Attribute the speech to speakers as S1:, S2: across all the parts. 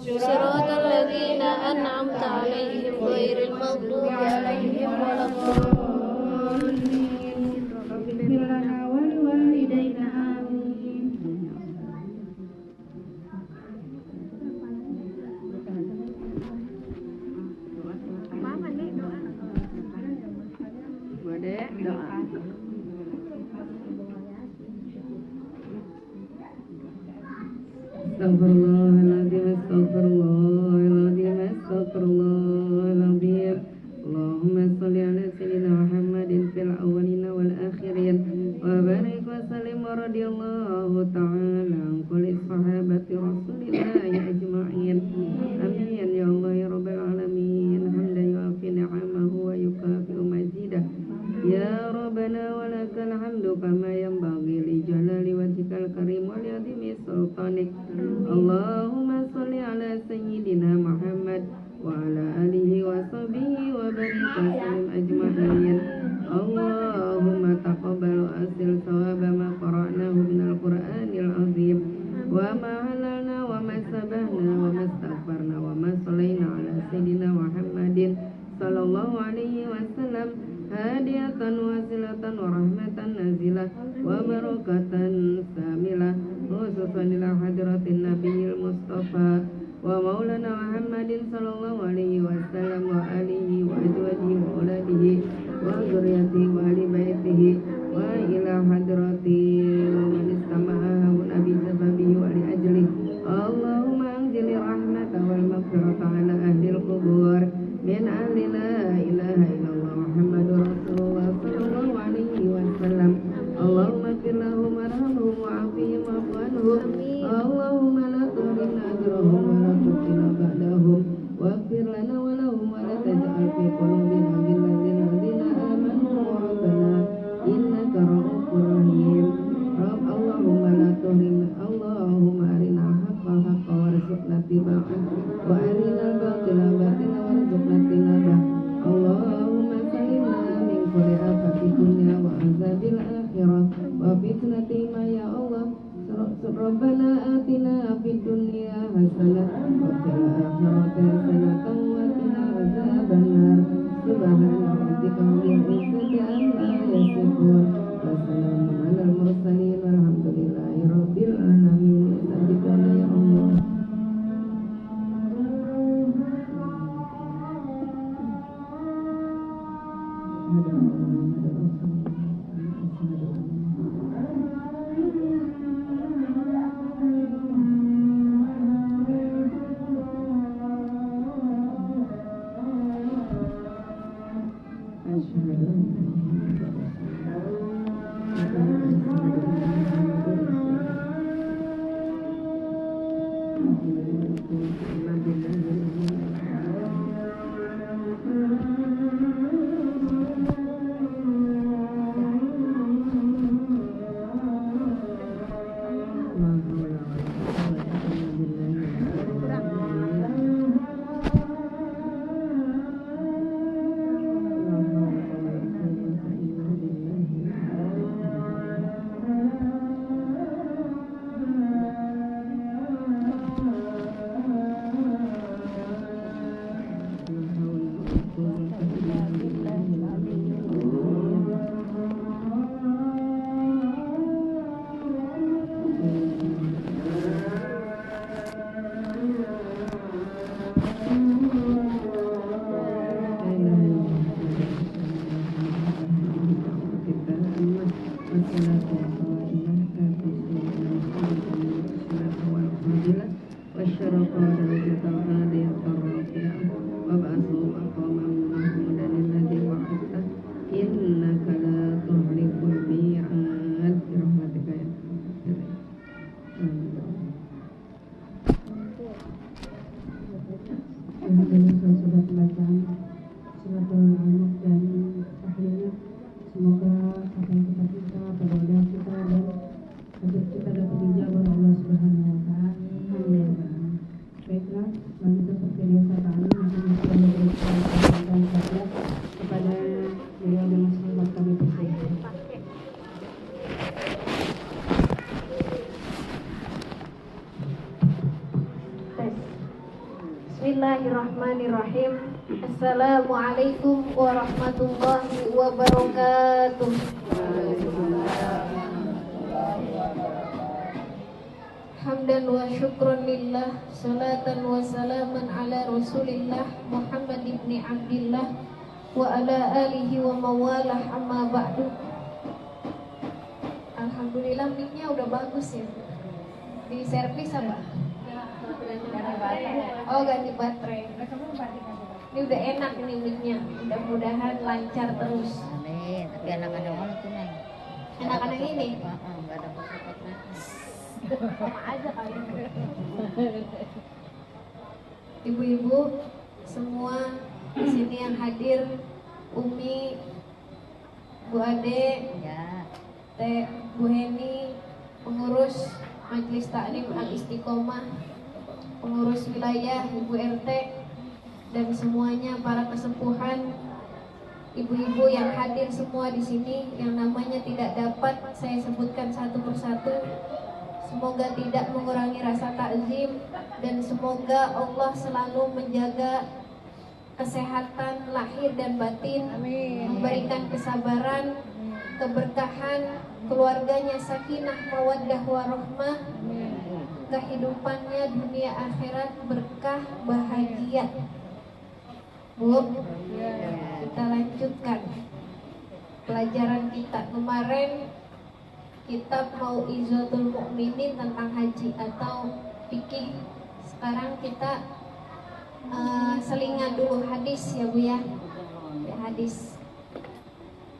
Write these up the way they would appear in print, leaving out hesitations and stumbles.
S1: صراط الذين أنعمت عليهم غير المغضوب عليهم ولا الضالين. رب اغفر لنا ولوالدينا آمين.
S2: Astagfirullahaladzim, astagfirullahaladzim, astagfirullahaladzim. Allahumma salli ala sayyidina Muhammadin fil awwalina wal akhirin wa barik wa sallim wa radiyallahu ta'ala an kulli sahabati rasulillahi ajma'in. Amin ya Allah ya rabbal alamin. Hamdan yu'afi ni'amahu wa yukafi'u mazidah. Ya Rabbana wa lakal hamdu kama yanbaghi li jalali wajhikal karim wa li azimi sultanik. Allahumma salli ala sayyidina Muhammad wa ala alihi wa sahbihi wa barik wa sallim ajma'in. Allahumma taqabbal wa asil sawaba ma qara'nahu minal Qur'anil azim wa ma halalna wa ma sabahna wa ma astaghfarna wa ma sallayna ala sayyidina Muhammadin sallallahu alaihi wasallam hadiyatan wasilatan wa rahmatan nazilah wa barakatan samilah khususan ila hadratin nabiyil mustafa wa maulana Muhammadin sallallahu alaihi wasallam wa alihi wa azwajihi wa auladihi wa dzurriyyatihi wa ahli baitihi wa ila hadrati man istama'a nabi sababihi wa li ajli Allahumma anzil rahmata wal maghfirata ala ahli al-qubur min ahli la ilaha illallah Muhammadur Rasulullah sallallahu alaihi wasallam. Allahumma ighfir lahum warhamhum wa'afihim wa'fu anhum. Allahumma la tuhrimna ajrahum wa la tuftina ba'dahum waghfir lana wa lahum wa la taj'al fi qulubina ghillan lil ladzina amanu rabbana innaka ra'ufur rahim. Allahumma la tuhrimna Allahumma arina al-haqqa haqqan warzuqna ittiba'ah wa arina al-batila batilan warzuqna ijtinabah. Allahumma salimna min kulli afati dunya wa azabil akhirah wa fitnati ma ya Allah. Rabbana atina fid dunya hasanah wa fil akhirati hasanah wa qina adzabannar. Subhana rabbika rabbil izzati amma yasifun wa salamun alal mursalin walhamdulillahi rabbil alamin. Sabikana ya Allah.
S1: Bismillahirrahmanirrahim. Assalamualaikum warahmatullahi wabarakatuh. Hamdan wa syukran lillah, salatan wa salaman ala rasulillah Muhammad ibn Abdillah wa ala alihi wa mawalah, amma ba'du. Alhamdulillah mic-nya udah bagus ya. Di servis apa? Oh, ganti baterai. Ini udah enak ini mic-nya. Mudah-mudahan lancar terus.
S3: Amin. Tapi anak-anak mana tuh, Neng?
S1: Anak-anak ini
S3: Enggak ada foto-fotonya.
S1: sama aja kali. Ibu-ibu semua di sini yang hadir, Umi, Bu Ade,
S3: Ya.
S1: Teh Bu Heni, pengurus Majelis Taklim Al-Istiqomah, pengurus wilayah, Ibu RT, dan semuanya para kesepuhan, ibu-ibu yang hadir semua di sini yang namanya tidak dapat saya sebutkan satu persatu. Semoga tidak mengurangi rasa takzim dan semoga Allah selalu menjaga kesehatan lahir dan batin, memberikan kesabaran, keberkahan, keluarganya sakinah mawaddah warahmah, kehidupannya dunia akhirat berkah bahagia. Bu, kita lanjutkan pelajaran kita kemarin. Kitab Mau'izatul Mukminin tentang haji atau fikih. Sekarang kita selingan dulu hadis ya Bu ya. Ya, hadis.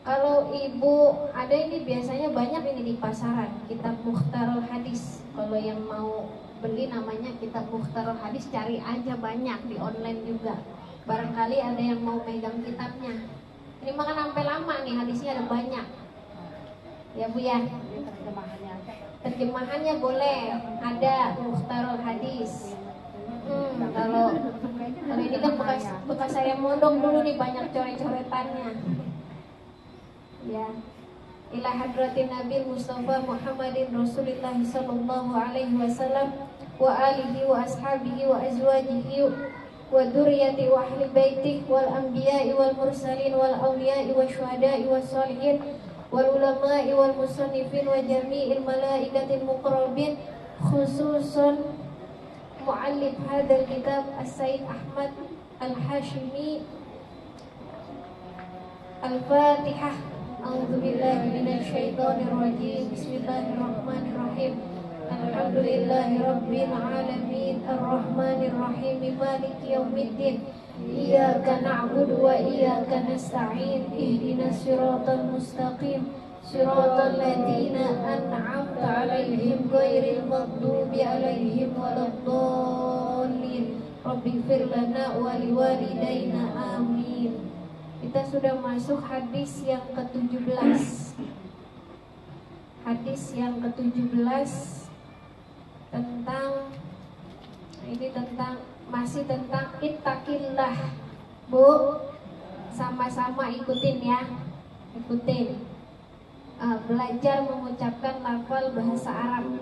S1: Kalau ibu ada ini biasanya banyak ini di pasaran, kitab Mukhtarul Hadis. Kalau yang mau beli namanya kitab Mukhtarul Hadis, cari aja, banyak di online juga. Barangkali ada yang mau megang kitabnya. Ini makan sampai lama nih, hadisnya ada banyak. Ya Bu ya. Terjemahannya boleh, ada Mukhtarul Hadis. Kalau ini kan bekas saya mondok dulu nih, banyak coret-coretannya. Ya. Ila hadratin Nabi Mustafa Muhammadin Rasulillah sallallahu alaihi wasallam wa alihi wa ashabihi wa azwajihi wa dzurriyyati wa ahli baitihi wal anbiya'i wal mursalin wal awliya'i wa syuhada'i was sholihin wal ulama'i wal musannifin wa jami'il malaikatil muqarrabin, khususun muallif hadzal kitab As-Sayyid Ahmad Al-Hashimi. Al-Fatihah. A'udzu billahi minasy syaithanir rajim. Bismillahirrahmanirrahim. Alhamdulillahi rabbil alamin, arrahmanir rahim, maliki yaumiddin. Iyyaka na'budu wa iyyaka nasta'in. Ihdinas siratal mustaqim. Siratal ladzina an'amta 'alaihim ghairil maghdubi 'alaihim waladdallin. Rabbighfir lana wa liwalidayna. Amin. Kita sudah masuk hadis yang ke-17. Hadis yang ke-17 masih tentang ittaqillah. Bu, sama-sama ikutin ya. Ikutin. Belajar mengucapkan lafal bahasa Arab.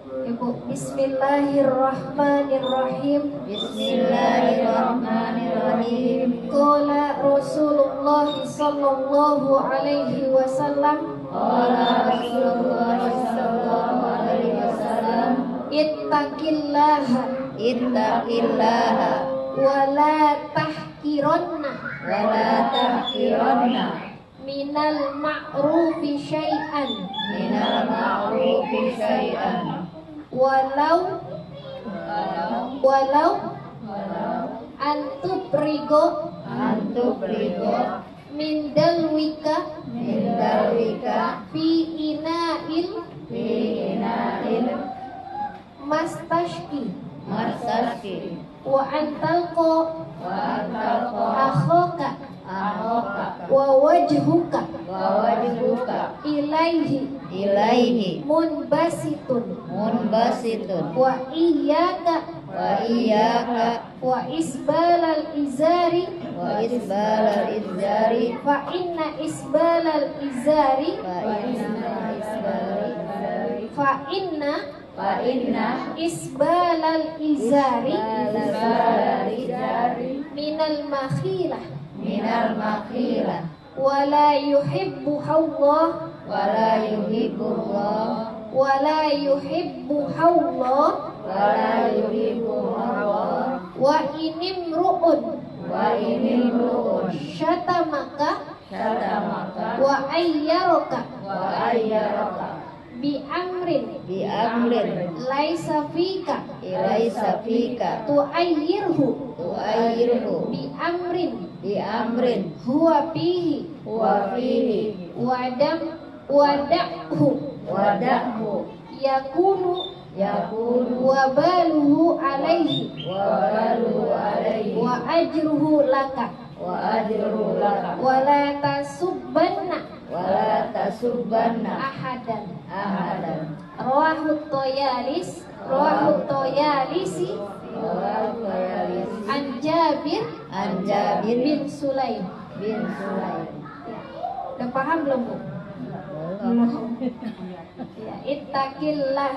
S1: Ibu, Bismillahirrahmanirrahim.
S3: Bismillahirrahmanirrahim.
S1: Qala Rasulullah sallallahu alaihi wasallam.
S3: Qala Rasulullah sallallahu alaihi wasallam.
S1: Ittaqillaha.
S3: Ittaqillaha.
S1: Wala tahkiranna.
S3: Wala tahkiranna.
S1: Minal ma'rufi syai'an.
S3: Minal ma'rufi syai'an.
S1: Walau antubrigo min dalwika fi ina'il mastashki wa antalqo akhoka wa wajhuka ilaihi munbasitun wa iyyaka wa isbalal izari fa inna isbalal izari fa inna
S3: fa inna
S1: isbalal izari
S3: isbalal
S1: minal makhilah
S3: minal makhilah
S1: wala yuhibbu Allah
S3: wala yuhibbullah
S1: wala yuhibbu Allah
S3: wala yuhibbullah
S1: wa inimru'un
S3: wa inimru'un
S1: syatamaka
S3: syatamaka
S1: wa ayyaraka
S3: wa ayyaraka
S1: bi amrin
S3: bi amrin
S1: laisa fika
S3: ilaisa fika
S1: tu'ayyirhu
S3: tu'ayyirhu
S1: bi amrin
S3: bi amrin
S1: huwa fihi
S3: huwa fihi
S1: wada'hu
S3: wada'hu
S1: yakunu
S3: yakunu
S1: wabaluhu alaihi
S3: wa balu alaihi
S1: wa ajruhu laka
S3: wa ajru laka
S1: wala tasubbanna
S3: wala tasubbanna
S1: ahadan
S3: ahadan
S1: rawahu toyalisi an Jabir
S3: an Jabir
S1: bin Sulaim.
S3: bin Sulaim.
S1: Udah paham belum, Bu? Belum. Ya, ittaqillah,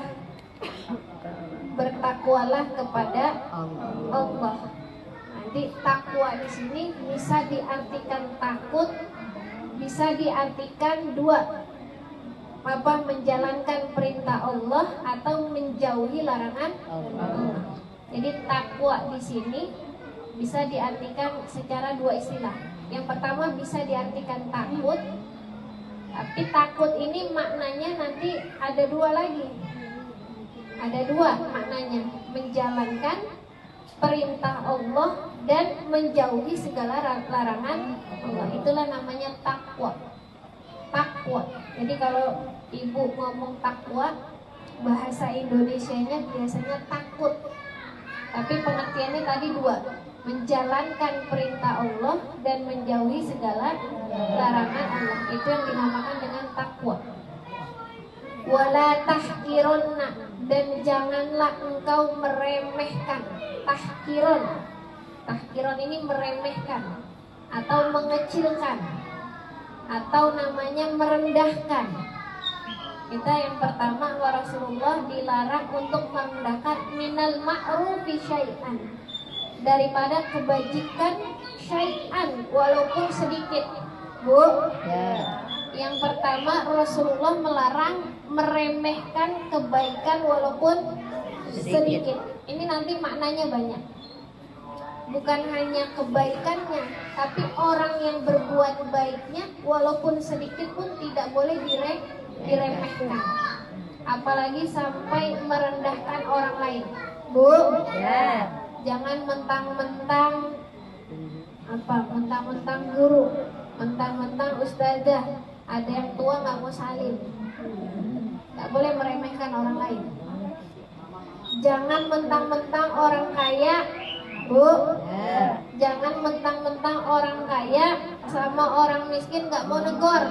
S1: bertakwalah kepada Allah. Nanti takwa di sini bisa diartikan takut, bisa diartikan dua, apa, menjalankan perintah Allah atau menjauhi larangan Allah. Jadi takwa di sini bisa diartikan secara dua istilah. Yang pertama bisa diartikan takut, tapi takut ini maknanya nanti ada dua lagi. Ada dua maknanya, menjalankan perintah Allah dan menjauhi segala larangan Allah. Itulah namanya takwa. Takwa. Jadi kalau ibu ngomong takwa, bahasa Indonesianya biasanya takut. Tapi pengertiannya tadi dua, menjalankan perintah Allah dan menjauhi segala larangan Allah. Itu yang dinamakan dengan takwa. Wala tahkironna, dan janganlah engkau meremehkan. Tahkiron ini meremehkan atau mengecilkan atau namanya merendahkan. Kita yang pertama, Rasulullah dilarang untuk merendahkan minal ma'rufi syai'an, daripada kebajikan syai'an walaupun sedikit. Bu,
S3: Ya.
S1: yang pertama Rasulullah melarang meremehkan kebaikan walaupun sedikit. Ini nanti maknanya banyak. Bukan hanya kebaikannya, tapi orang yang berbuat baiknya walaupun sedikit pun tidak boleh diremehkan. Apalagi sampai merendahkan orang lain. Bu,
S3: Ya.
S1: jangan mentang-mentang mentang-mentang guru, mentang-mentang ustazah, ada yang tua nggak mau salim. Nggak boleh meremehkan orang lain. Jangan mentang-mentang orang kaya, Bu.
S3: Ya.
S1: Jangan mentang-mentang orang kaya sama orang miskin nggak mau negor.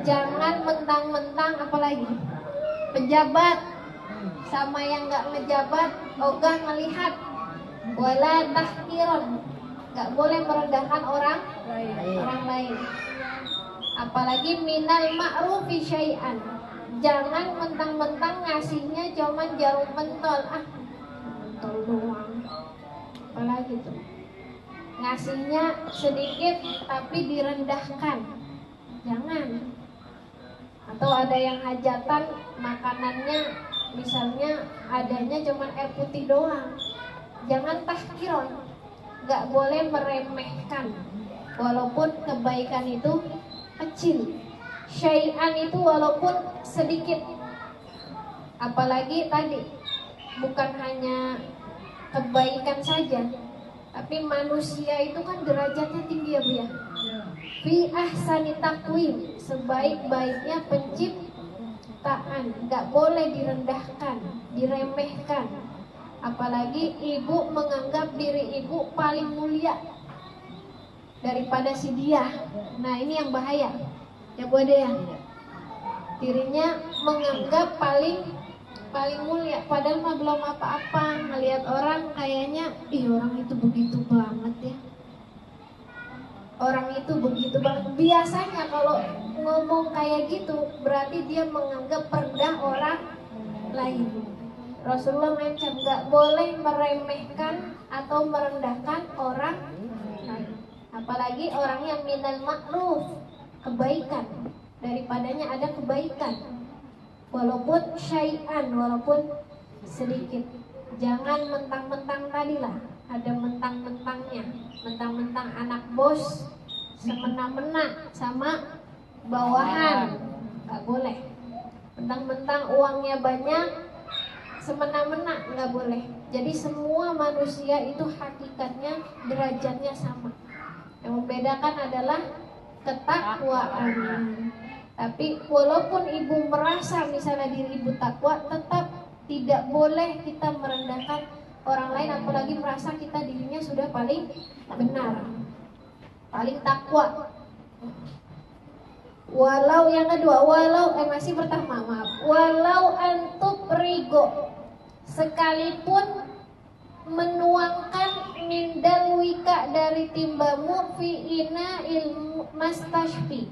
S1: Jangan mentang-mentang apalagi pejabat sama yang nggak ngejabat ogah melihat. Wala tahkiron, nggak boleh merendahkan orang lain. Apalagi minal ma'rufi syai'an. Jangan mentang-mentang ngasihnya cuman jarum pentol, pentol doang. Apalagi tuh, ngasihnya sedikit tapi direndahkan. Jangan. Atau ada yang hajatan, makanannya misalnya adanya cuman air putih doang. Jangan tahkiron, gak boleh meremehkan walaupun kebaikan itu kecil. Syai'an itu walaupun sedikit. Apalagi tadi, bukan hanya kebaikan saja, tapi manusia itu kan derajatnya tinggi ya Bu ya. Fi ahsani taqwim, sebaik-baiknya penciptaan, gak boleh direndahkan, diremehkan. Apalagi ibu menganggap diri ibu paling mulia daripada si dia. Nah ini yang bahaya ya Bu Ade ya. Dirinya menganggap paling mulia, padahal mah belum apa-apa. Ngelihat orang kayaknya, orang itu begitu banget ya. Orang itu begitu banget. Biasanya kalau ngomong kayak gitu berarti dia menganggap rendah orang lain. Rasulullah mengancam nggak boleh meremehkan atau merendahkan orang lain, apalagi orang yang minal ma'ruf, kebaikan, daripadanya ada kebaikan, walaupun syai'an, walaupun sedikit. Jangan mentang-mentang tadi lah, ada mentang-mentangnya, mentang-mentang anak bos semena-mena sama bawahan, nggak boleh. Mentang-mentang uangnya banyak semena-mena, nggak boleh. Jadi semua manusia itu hakikatnya derajatnya sama. Yang membedakan adalah ketakwaan. Tapi walaupun ibu merasa misalnya diri ibu takwa, tetap tidak boleh kita merendahkan orang lain, apalagi merasa kita dirinya sudah paling benar, paling takwa. Walau yang kedua, masih pertama, maaf. Walau antuk rigo, sekalipun menuangkan mindal wika dari timbamu fi ina ilmu mastaski,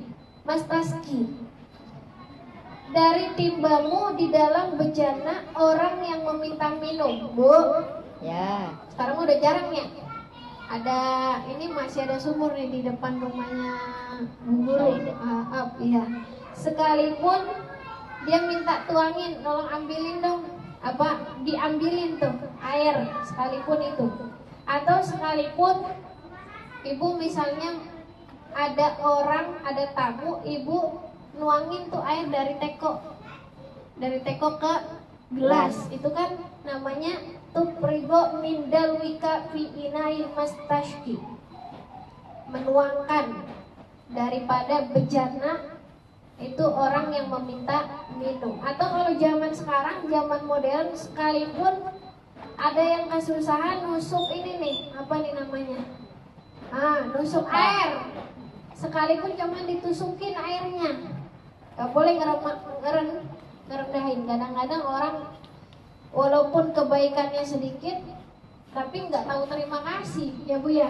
S1: dari timbamu di dalam bejana orang yang meminta minum. Bu,
S3: Ya.
S1: sekarang udah jarang ya. Ada ini masih ada sumur nih di depan rumahnya Bu Guru. Iya. Sekalipun dia minta tuangin, tolong ambilin dong, diambilin tuh air, sekalipun itu. Atau sekalipun ibu misalnya ada orang, ada tamu, ibu nuangin tuh air dari teko ke gelas, itu kan namanya tuprigo mindal wika fi inail mastashki, menuangkan daripada bejana itu orang yang meminta minum. Atau kalau zaman sekarang, zaman modern, sekalipun ada yang kesusahan nusuk ini nih, apa nih namanya, nusuk air, sekalipun cuma ditusukin airnya, gak boleh ngerendahin. Kadang-kadang orang walaupun kebaikannya sedikit, tapi nggak tahu terima kasih, ya Bu ya.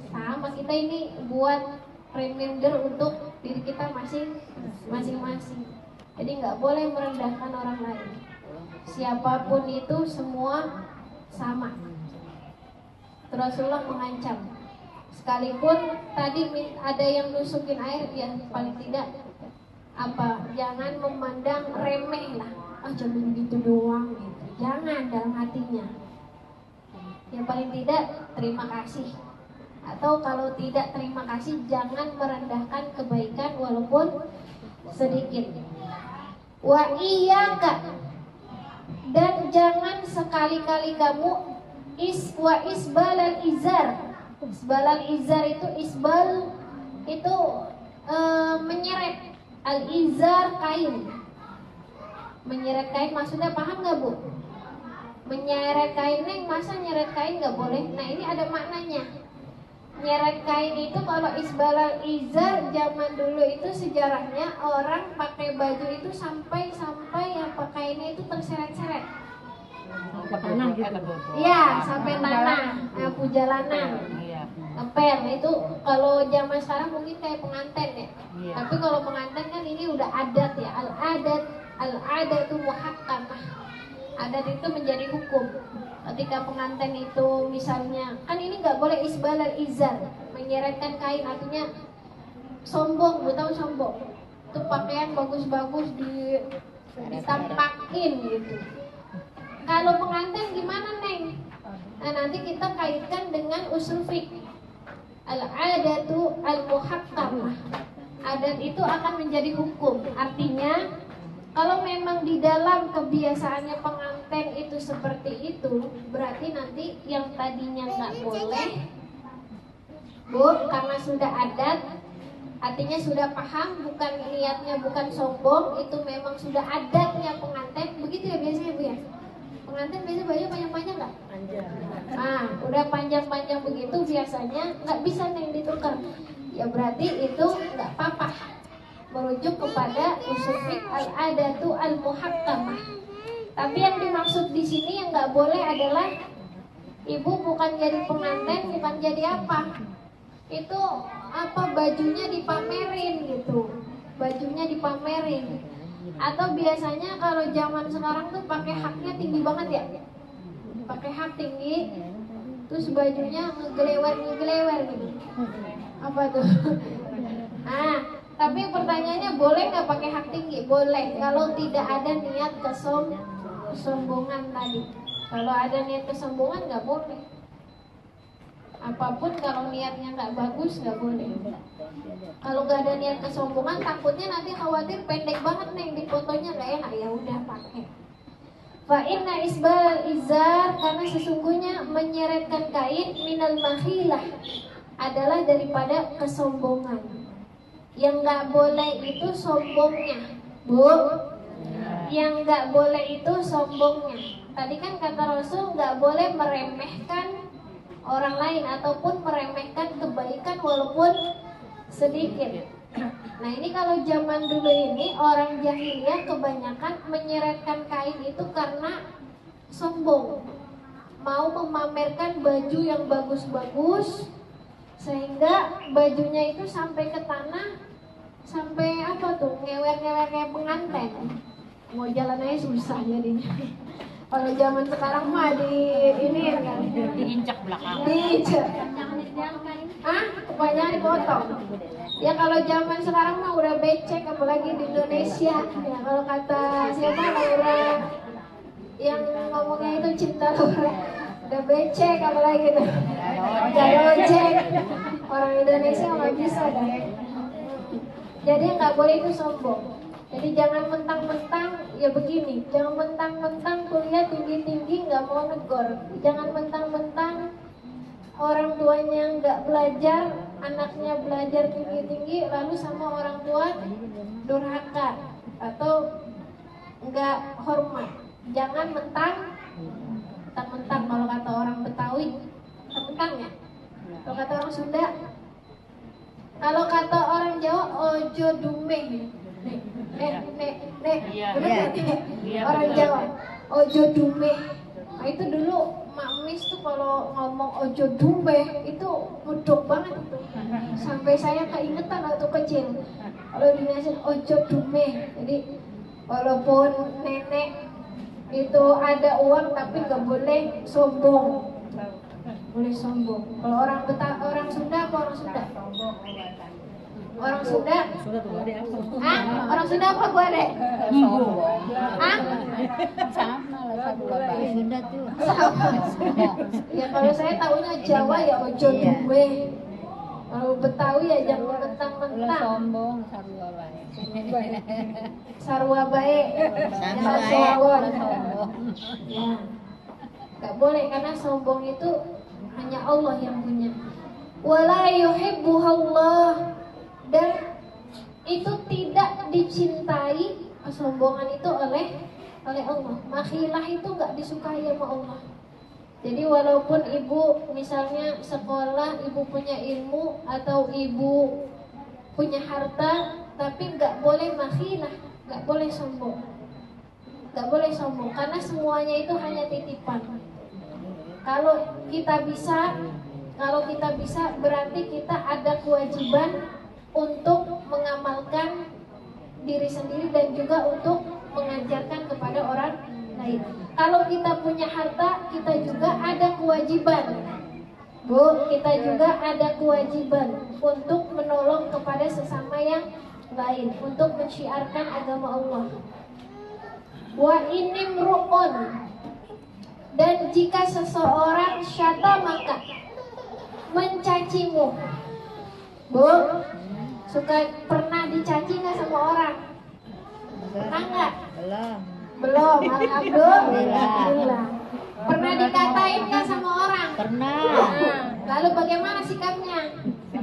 S1: Sama kita ini buat reminder untuk diri kita masing-masing. Jadi nggak boleh merendahkan orang lain. Siapapun itu semua sama. Rasulullah mengancam. Sekalipun tadi ada yang nusukin air, ya paling tidak jangan memandang remeh lah. Cuma gitu doang gitu. Jangan dalam hatinya. Yang paling tidak terima kasih. Atau kalau tidak terima kasih, jangan merendahkan kebaikan walaupun sedikit. Wa iyyaka, dan jangan sekali-kali kamu isbalal izar. Isbalal izar itu menyeret, al izar kain. Menyeret kain maksudnya paham nggak Bu? Menyeret kain, masa nyeret kain nggak boleh? Nah ini ada maknanya. Nyeret kain itu kalau isbalal izar zaman dulu itu sejarahnya orang pakai baju itu sampai kainnya itu terseret-seret.
S3: Ke tanah gitu.
S1: Iya, sampai tanah, pujalanan. Ngepel itu kalau zaman sekarang mungkin kayak pengantin ya. Tapi kalau pengantin kan ini udah adat ya, al-adat itu muhakkamah. Adat itu menjadi hukum. Ketika pengantin itu misalnya, kan ini nggak boleh isbalal izar, menyeretkan kain, artinya sombong, tahu sombong. Itu pakaian bagus-bagus ditampakin gitu. Kalau pengantin gimana Neng? Nah nanti kita kaitkan dengan usul fiqh. Al-adatu al-muhakkamah. Adat itu akan menjadi hukum. Artinya kalau memang di dalam kebiasaannya pengantin itu seperti itu, berarti nanti yang tadinya nggak boleh, Bu, karena sudah adat, artinya sudah paham, bukan niatnya, bukan sombong, itu memang sudah adatnya pengantin. Begitu ya biasanya Bu ya. Pengantin biasanya baju panjang-panjang nggak? Panjang. Udah panjang-panjang begitu biasanya nggak bisa nih ditukar. Ya berarti itu nggak apa-apa. Merujuk kepada usul fiqh al-adatu al-muhakkamah. Tapi yang dimaksud di sini yang nggak boleh adalah ibu bukan jadi pengantin, bukan jadi apa. Itu bajunya dipamerin gitu. Bajunya dipamerin. Atau biasanya kalau zaman sekarang tuh pakai haknya tinggi banget ya, pakai hak tinggi, terus bajunya ngegelewer gitu. Apa tuh? Ah, tapi pertanyaannya boleh nggak pakai hak tinggi? Boleh, kalau tidak ada niat kesombongan tadi. Kalau ada niat kesombongan nggak boleh. Apapun kalau niatnya nggak bagus nggak boleh. Kalau nggak ada niat kesombongan, takutnya nanti khawatir pendek banget nih di fotonya nggak enak, ya udah pakai. Fa inna isbal izar, karena sesungguhnya menyeretkan kain minal mahilah adalah daripada kesombongan. Yang nggak boleh itu sombongnya, Bu. Yang nggak boleh itu sombongnya. Tadi kan kata Rasul nggak boleh meremehkan orang lain ataupun meremehkan kebaikan walaupun sedikit. Nah ini kalau zaman dulu ini orang jahiliyah kebanyakan menyeretkan kain itu karena sombong, mau memamerkan baju yang bagus-bagus sehingga bajunya itu sampai ke tanah, sampai apa tuh, ngewer-ngewer kayak pengantin. Mau jalan aja susah jadinya. Kalau zaman sekarang mah ini kan
S3: diinjak belakang.
S1: diinjak. Hah? Kebanyakan dipotong. Ya kalau zaman sekarang mah udah becek, apalagi di Indonesia. Ya kalau kata siapa, Laura yang ngomongnya itu Cinta Laura, udah becek apalagi tuh. Jadi ojek. Orang Indonesia nggak bisa dah. Jadi nggak boleh itu sombong. Jadi jangan mentang-mentang ya begini, jangan mentang-mentang kuliah tinggi-tinggi nggak mau negor, jangan mentang-mentang orang tuanya nggak belajar, anaknya belajar tinggi-tinggi, lalu sama orang tua durhaka atau nggak hormat. Jangan mentang-mentang kalau kata orang Betawi, mentang ya. Kalau kata orang Sunda, kalau kata orang Jawa, ojo dumeh. Orang Jawa ojo dumeh. Nah itu dulu Mak Mis tuh kalau ngomong ojo dumeh itu mudok banget itu. Sampai saya keingetan waktu kecil kalau dinasihatin ojo dumeh. Jadi walaupun nenek itu ada uang tapi nggak boleh sombong. Boleh sombong. Kalau orang Sunda apa orang Sunda? Orang Sunda? Hah? Orang Sunda apa gua deh? Hah?
S3: Sama lah Sarua Bae. Sunda tuh.
S1: Sama. Ya kalau saya tahunya Jawa ya ojo duwe. Kalau Betawi ya jangan mentang-mentang.
S3: Sombong Sarua Bae.
S1: Sarua bae.
S3: Sama
S1: Jangan
S3: ya.
S1: sombong.
S3: Sombong.
S1: Ya. Gak boleh karena sombong itu hanya Allah yang punya. Wala yuhibbuhallah, dan itu tidak dicintai kesombongan itu oleh Allah. Makhilah itu nggak disukai sama Allah. Jadi walaupun ibu misalnya sekolah, ibu punya ilmu atau ibu punya harta, tapi nggak boleh makhilah, nggak boleh sombong, nggak boleh sombong karena semuanya itu hanya titipan. Kalau kita bisa berarti kita ada kewajiban untuk mengamalkan diri sendiri dan juga untuk mengajarkan kepada orang lain. Kalau kita punya harta, kita juga ada kewajiban. Bu, kita juga ada kewajiban untuk menolong kepada sesama yang lain, untuk mensyiarkan agama Allah. Wa inimru'un, dan jika seseorang syatamaka, mencacimu. Bu, pernah dicaci nggak sama orang? Pernah nggak? Belum, alhamdulillah. Pernah dikatain nggak sama orang?
S3: Pernah.
S1: Lalu bagaimana sikapnya?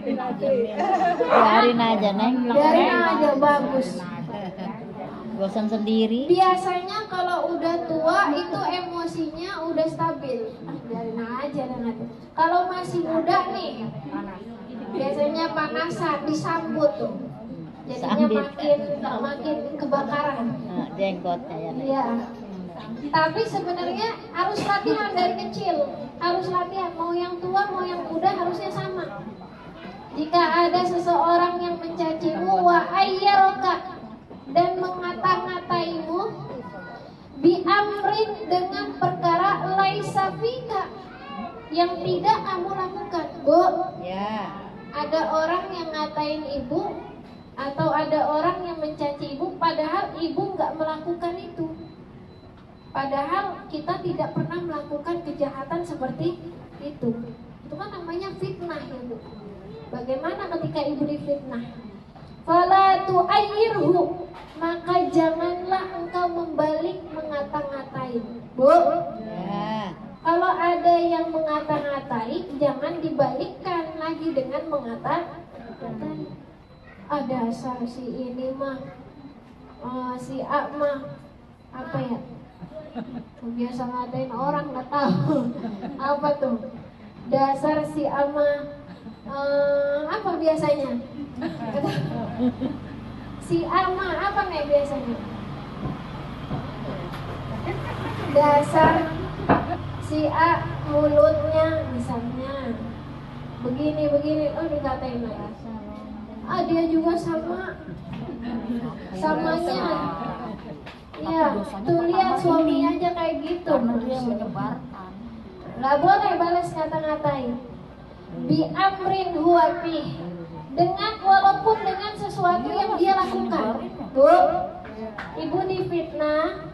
S3: Biarin aja Neng.
S1: Biarin aja, bagus.
S3: Bosan sendiri.
S1: Biasanya kalau udah tua itu emosinya udah stabil. Biarin aja dan nanti. Kalau masih muda nih, biasanya panasan, disambut tuh. Jadinya makin kebakaran.
S3: Nah, jenggotnya ya Neng.
S1: Iya. Tapi sebenarnya harus latihan dari kecil. Harus latihan, mau yang tua mau yang muda harusnya sama. Jika ada seseorang yang mencacimu wa ayyaraka, dan mengata-ngataimu biamrin dengan perkara laisa fika yang tidak kamu lakukan. Bu,
S3: Ya.
S1: ada orang yang ngatain ibu atau ada orang yang mencaci ibu padahal ibu nggak melakukan itu. Padahal kita tidak pernah melakukan kejahatan seperti itu. Itu kan namanya fitnah ya Bu. Bagaimana ketika ibu difitnah? Fala tu'ayyirhu, maka janganlah engkau membalik mengata-ngatain. Bu,
S3: Ya.
S1: kalau ada yang mengata-ngatai, jangan dibalikkan lagi dengan mengata-ngatai. Dasar si ini mah, si A mah, apa ya? Biasa ngatain orang nggak tahu apa tuh. Dasar si A mah, apa biasanya? Si A mah apa nih biasanya? Dasar si A mulutnya misalnya begini, oh dikatain lagi. Dia juga samanya. Ya, tuh lihat suami aja kayak gitu.
S3: Dia menyebarkan.
S1: Nggak boleh balas kata-ngatain. Bi amrin huwa fih, dengan walaupun dengan sesuatu yang dia lakukan. Bu, ibu difitnah,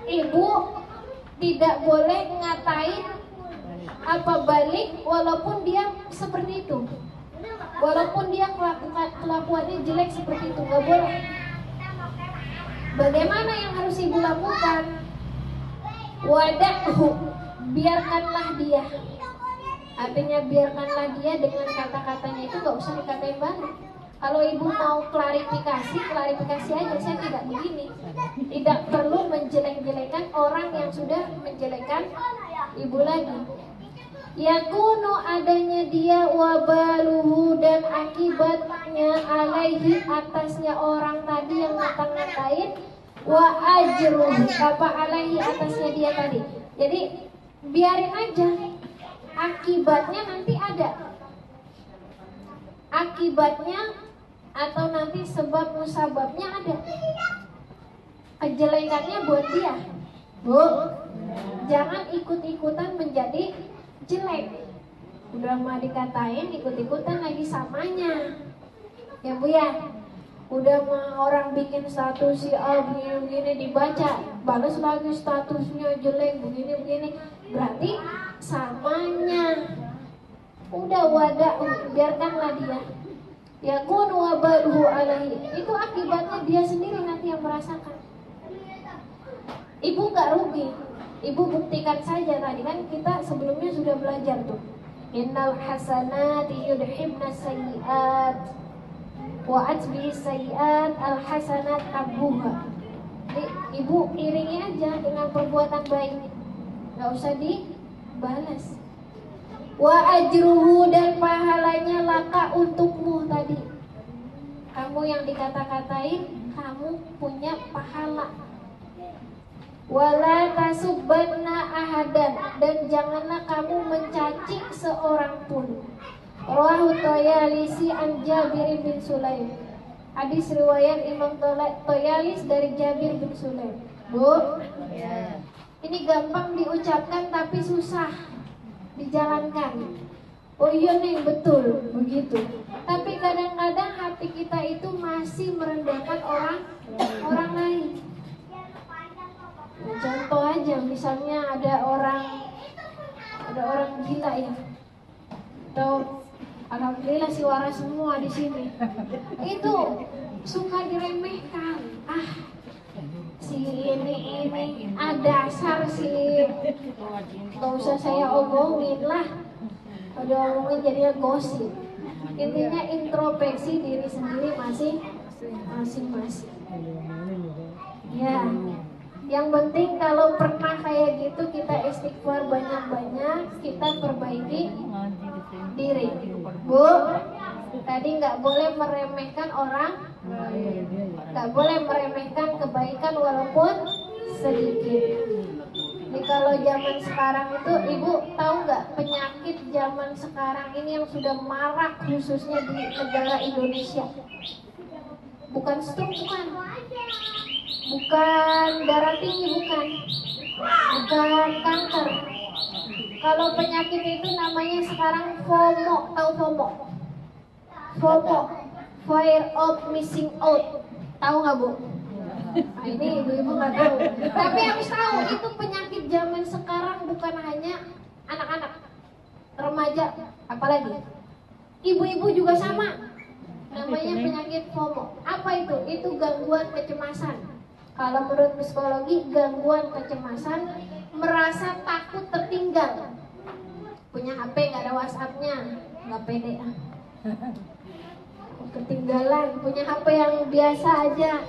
S1: ibu tidak boleh ngatain apa balik walaupun dia seperti itu. Walaupun dia kelakuannya jelek seperti itu, nggak boleh. Bagaimana yang harus ibu lakukan? Wada'hu, biarkanlah dia. Artinya biarkanlah dia dengan kata-katanya itu nggak usah dikatain balik. Kalau ibu mau klarifikasi aja. Saya tidak begini. Tidak perlu menjelek-jelekan orang yang sudah menjelekkan ibu lagi. Yakunu adanya dia wabaluhu dan akibatnya alaihi atasnya orang tadi yang ngata-ngatain wa ajruhu apa alaihi atasnya dia tadi. Jadi biarin aja, akibatnya nanti ada. Akibatnya atau nanti sebab musababnya ada. Kejelekannya buat dia. Bu, jangan ikut-ikutan menjadi jelek. Udah mah dikatain ikut-ikutan lagi samanya. Ya Bu ya. Udah mah orang bikin status si A begini dibaca, balas lagi statusnya jelek begini. Berarti samanya. Udah wadah, biarkanlah dia. Yakun wabaluhu alaihi. Itu akibatnya dia sendiri nanti yang merasakan. Ibu gak rugi. Ibu buktikan saja tadi kan kita sebelumnya sudah belajar tuh. Innal hasanati yudhibna sayyi'at wa atbi sayyi'at al hasanat abuha. Jadi ibu iringi aja dengan perbuatan baik. Gak usah dibalas. Wa ajruhu dan pahalanya laka untukmu tadi. Kamu yang dikata-katain, kamu punya pahala. Wala tasubbanna ahadan, dan janganlah kamu mencaci seorang pun. Rawahu Toyalisi an Jabir bin Sulaim. Hadis riwayat Imam Toyalis dari Jabir bin Sulaim. Bu, ini gampang diucapkan tapi susah dijalankan. Oh iya nih, betul begitu. Tapi kadang-kadang hati kita itu masih merendahkan orang lain. Nah, contoh aja, misalnya ada orang gila ya, atau alhamdulillah si waras semua di sini, itu suka diremehkan. Si ini dasar sih, nggak usah saya omongin lah. Kalau omongin jadinya gosip. Intinya introspeksi diri sendiri masing-masing. Ya. Yang penting kalau pernah kayak gitu kita istighfar banyak-banyak, kita perbaiki diri. Bu, tadi nggak boleh meremehkan orang, nggak boleh meremehkan kebaikan walaupun sedikit. Jadi kalau zaman sekarang itu, ibu tahu nggak penyakit zaman sekarang ini yang sudah marak khususnya di negara Indonesia? bukan stroke, bukan darah tinggi, bukan kanker. Kalau penyakit itu namanya sekarang FOMO. Tahu FOMO? FOMO, fear of missing out. Tahu nggak Bu? Nah, ini ibu-ibu nggak tahu. Tapi harus tahu itu penyakit zaman sekarang, bukan hanya anak-anak, remaja, apalagi ibu-ibu juga sama. Namanya penyakit FOMO. Apa itu? Itu gangguan kecemasan. Kalau menurut psikologi, gangguan kecemasan, merasa takut tertinggal. Punya HP nggak ada WhatsApp-nya, nggak pede. Ketinggalan, punya HP yang biasa aja,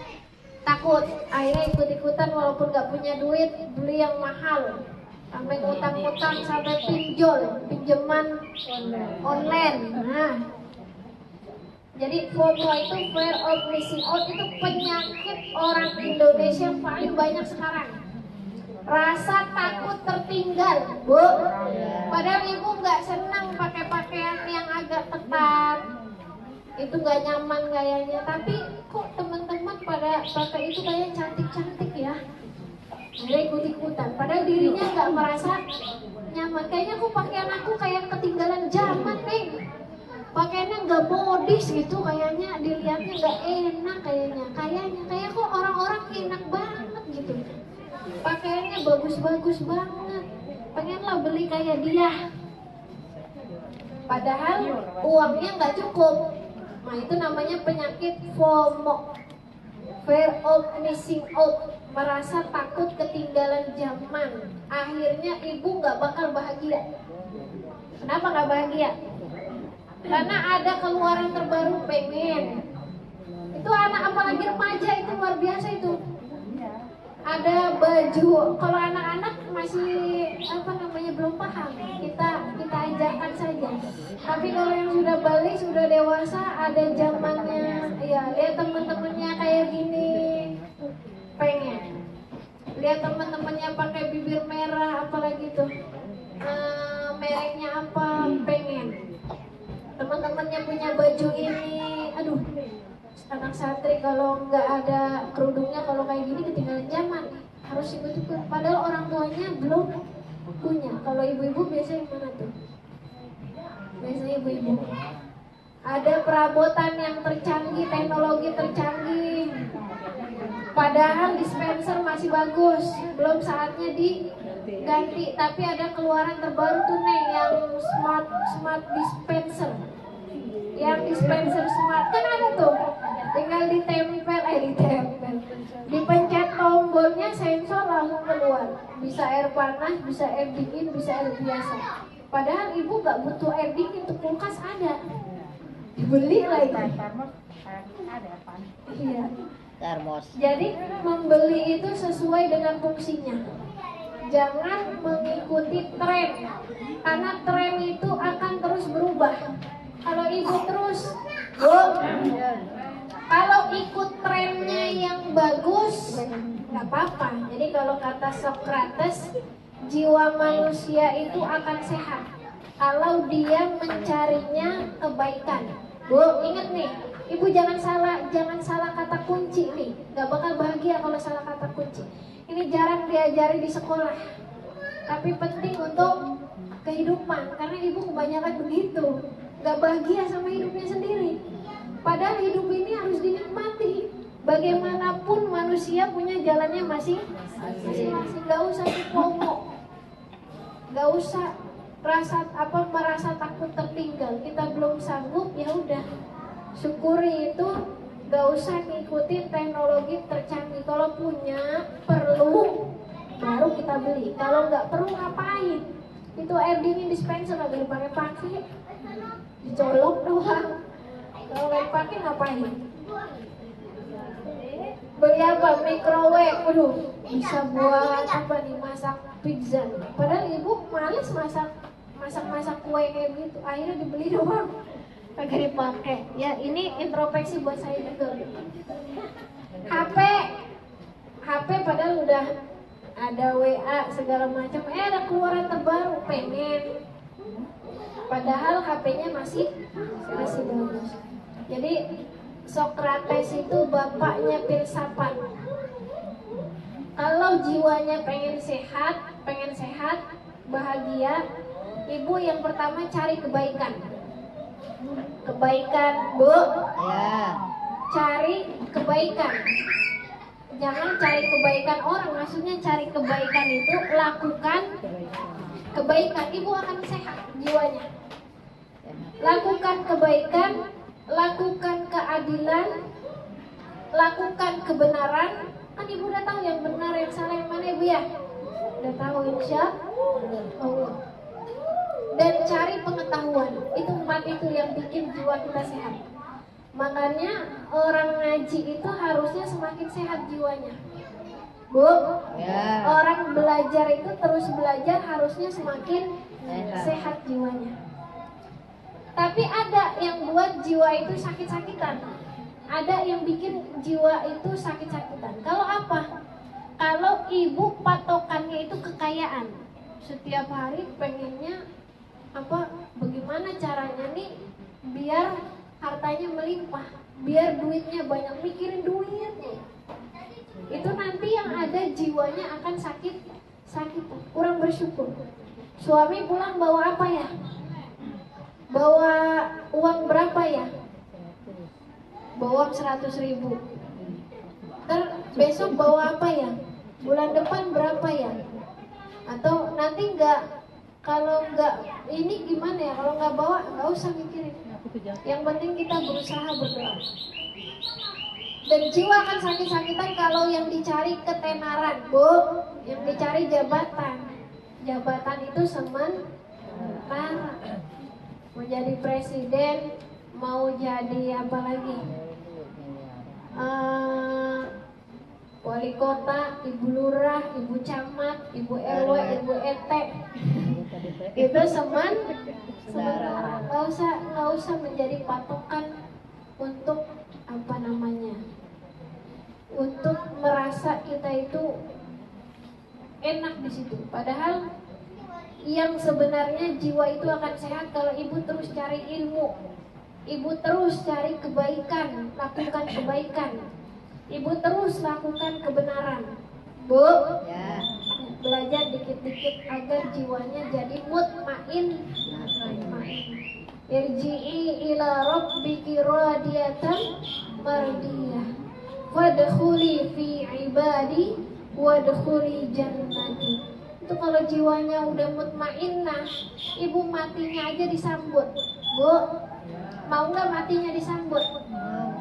S1: takut. Akhirnya ikut-ikutan walaupun nggak punya duit, beli yang mahal. Sampai ngutang-ngutang, sampai pinjaman online. Nah, jadi FOMO itu fear of missing out, itu penyakit orang Indonesia yang paling banyak sekarang. Rasa takut tertinggal, Bu. Padahal ibu nggak senang pakai pakaian yang agak ketat, itu nggak nyaman gayanya. Tapi kok teman-teman pada pakai itu kayak cantik-cantik ya, dia ikut-ikutan. Padahal dirinya nggak merasa nyaman. Kayaknya kok pakaian aku kayak ketinggalan zaman nih. Pakaiannya nggak modis gitu, kayaknya dilihatnya nggak enak, kayak kok orang-orang enak banget gitu, pakaiannya bagus-bagus banget, pengenlah beli kayak dia, padahal uangnya nggak cukup. Nah, itu namanya penyakit FOMO, fear of missing out, merasa takut ketinggalan zaman. Akhirnya ibu nggak bakal bahagia. Kenapa nggak bahagia? Karena ada keluaran terbaru, pengen. Itu anak apalagi remaja itu luar biasa itu. Ada baju, kalau anak-anak masih belum paham, kita ajarkan saja. Tapi kalau yang sudah balik, sudah dewasa, ada zamannya. Ya, lihat teman-temannya kayak gini, pengen. Lihat teman-temannya pakai bibir merah, apalagi tuh, mereknya apa, pengen. Teman-temannya punya baju ini, aduh, anak santri kalau nggak ada kerudungnya, kalau kayak gini ketinggalan zaman, harus ikut-ikut. Padahal orang tuanya belum punya. Kalau ibu-ibu biasanya gimana tuh? Biasanya ibu-ibu ada perabotan yang tercanggih, teknologi tercanggih, padahal dispenser masih bagus, belum saatnya diganti. Tapi ada keluaran terbaru tuh Neng, yang smart dispenser, yang dispenser smart kan ada tuh, tinggal ditempel, dipencet tombolnya, sensor langsung keluar, bisa air panas, bisa air dingin, bisa air biasa. Padahal ibu nggak butuh air dingin, tuh kulkas ada, dibeli lagi. Iya.
S3: Termos.
S1: Jadi membeli itu sesuai dengan fungsinya. Jangan mengikuti tren, karena tren itu akan terus berubah. Kalau ibu terus, kalau ikut trennya yang bagus, nggak apa-apa. Jadi kalau kata Socrates, jiwa manusia itu akan sehat kalau dia mencarinya kebaikan. Bu, ingat nih, ibu jangan salah kata kunci nih. Nggak bakal bahagia kalau salah kata kunci. Ini jarang diajari di sekolah, tapi penting untuk kehidupan, karena ibu kebanyakan begitu, nggak bahagia sama hidupnya sendiri. Padahal hidup ini harus dinikmati. Bagaimanapun manusia punya jalannya masing-masing. Nggak usah FOMO, nggak usah merasa takut tertinggal. Kita belum sanggup, ya udah syukuri itu. Nggak usah ngikutin teknologi tercanggih. Kalau punya, perlu, baru kita beli. Kalau nggak perlu, ngapain? Itu air dingin dispenser nggak boleh pakai, dicolok doang. Kalau nggak pakai ngapain? Beli apa? Microwave. Waduh, bisa buat apa nih, masak pizza. Padahal ibu males masak kue kayak gitu. Akhirnya dibeli doang, kagak dipakai. Ya, ini introspeksi buat saya juga. HP padahal udah ada WA segala macam. Ada keluaran terbaru, pengen. Padahal HP-nya masih bagus. Jadi Sokrates itu bapaknya filsafat. Kalau jiwanya pengen sehat, bahagia, ibu yang pertama cari kebaikan. Kebaikan, Bu.
S3: Ya.
S1: Cari kebaikan. Jangan cari kebaikan orang, maksudnya cari kebaikan itu lakukan kebaikan. Ibu akan sehat jiwanya. Lakukan kebaikan, lakukan keadilan, lakukan kebenaran. Kan ibu udah tahu yang benar, yang salah, yang mana ibu ya? Udah tahu insya Allah. Dan cari pengetahuan. Itu 4 itu yang bikin jiwa kita sehat. Makanya orang ngaji itu harusnya semakin sehat jiwanya, Bu.
S3: Ya.
S1: Orang belajar itu terus belajar harusnya semakin sehat jiwanya. Tapi ada yang buat jiwa itu sakit-sakitan. Ada yang bikin jiwa itu sakit-sakitan. Kalau apa? Kalau ibu patokannya itu kekayaan. Setiap hari pengennya apa? Bagaimana caranya nih biar hartanya melimpah, biar duitnya banyak, mikirin duit nih. Itu nanti yang ada jiwanya akan sakit, kurang bersyukur. Suami pulang bawa apa ya? Bawa uang berapa ya? Bawa 100.000. Besok bawa apa ya? Bulan depan berapa ya? Atau nanti kalau enggak ini gimana ya? Kalau enggak bawa enggak usah mikirin. Yang penting kita berusaha berdoa. Dan jiwa akan sakit-sakitan kalau yang dicari ketenaran, Bu. Yang dicari jabatan. Jabatan itu sementara. Mau jadi presiden, mau jadi apa lagi? Wali kota, ibu lurah, ibu camat, ibu RW, ibu ET. Itu sementara. Nggak usah menjadi patokan untuk apa namanya? Untuk merasa kita itu enak di situ. Padahal yang sebenarnya jiwa itu akan sehat kalau ibu terus cari ilmu, ibu terus cari kebaikan, lakukan kebaikan, ibu terus lakukan kebenaran, Bu. Ya. Belajar dikit-dikit agar jiwanya jadi mutmain. Irji'i ila rabbiki radiyatan mardiyah. Wadkhuli fi ibadi wadkhuli jannati. Itu kalau jiwanya udah mutmainnah, ibu matinya aja disambut, Bu. Mau nggak matinya disambut?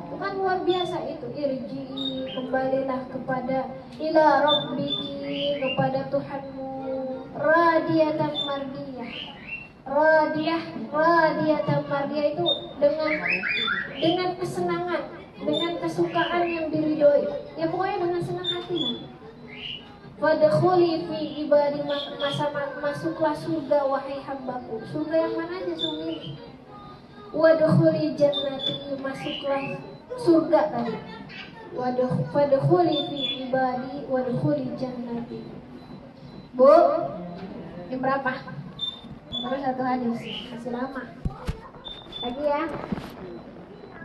S1: Itu kan luar biasa itu. Irji'i, kembalilah kepada ila rabbiki, kepada Tuhanmu. Radiyatan mardiyah. Radiyatan mardiyah itu dengan kesenangan, dengan kesukaan yang diridhoi. Ya pokoknya dengan senang hati lah. Wadkhuli fi ibadi, masuklah surga wahai hambaku. Surga yang mana aja Sumi? Wadkhuli jannati, masuklah surga tadi. Wadkhuli fi ibadi wadkhuli jannati. Bu, ini berapa? Baru 1 hadis, masih lama. Lagi ya.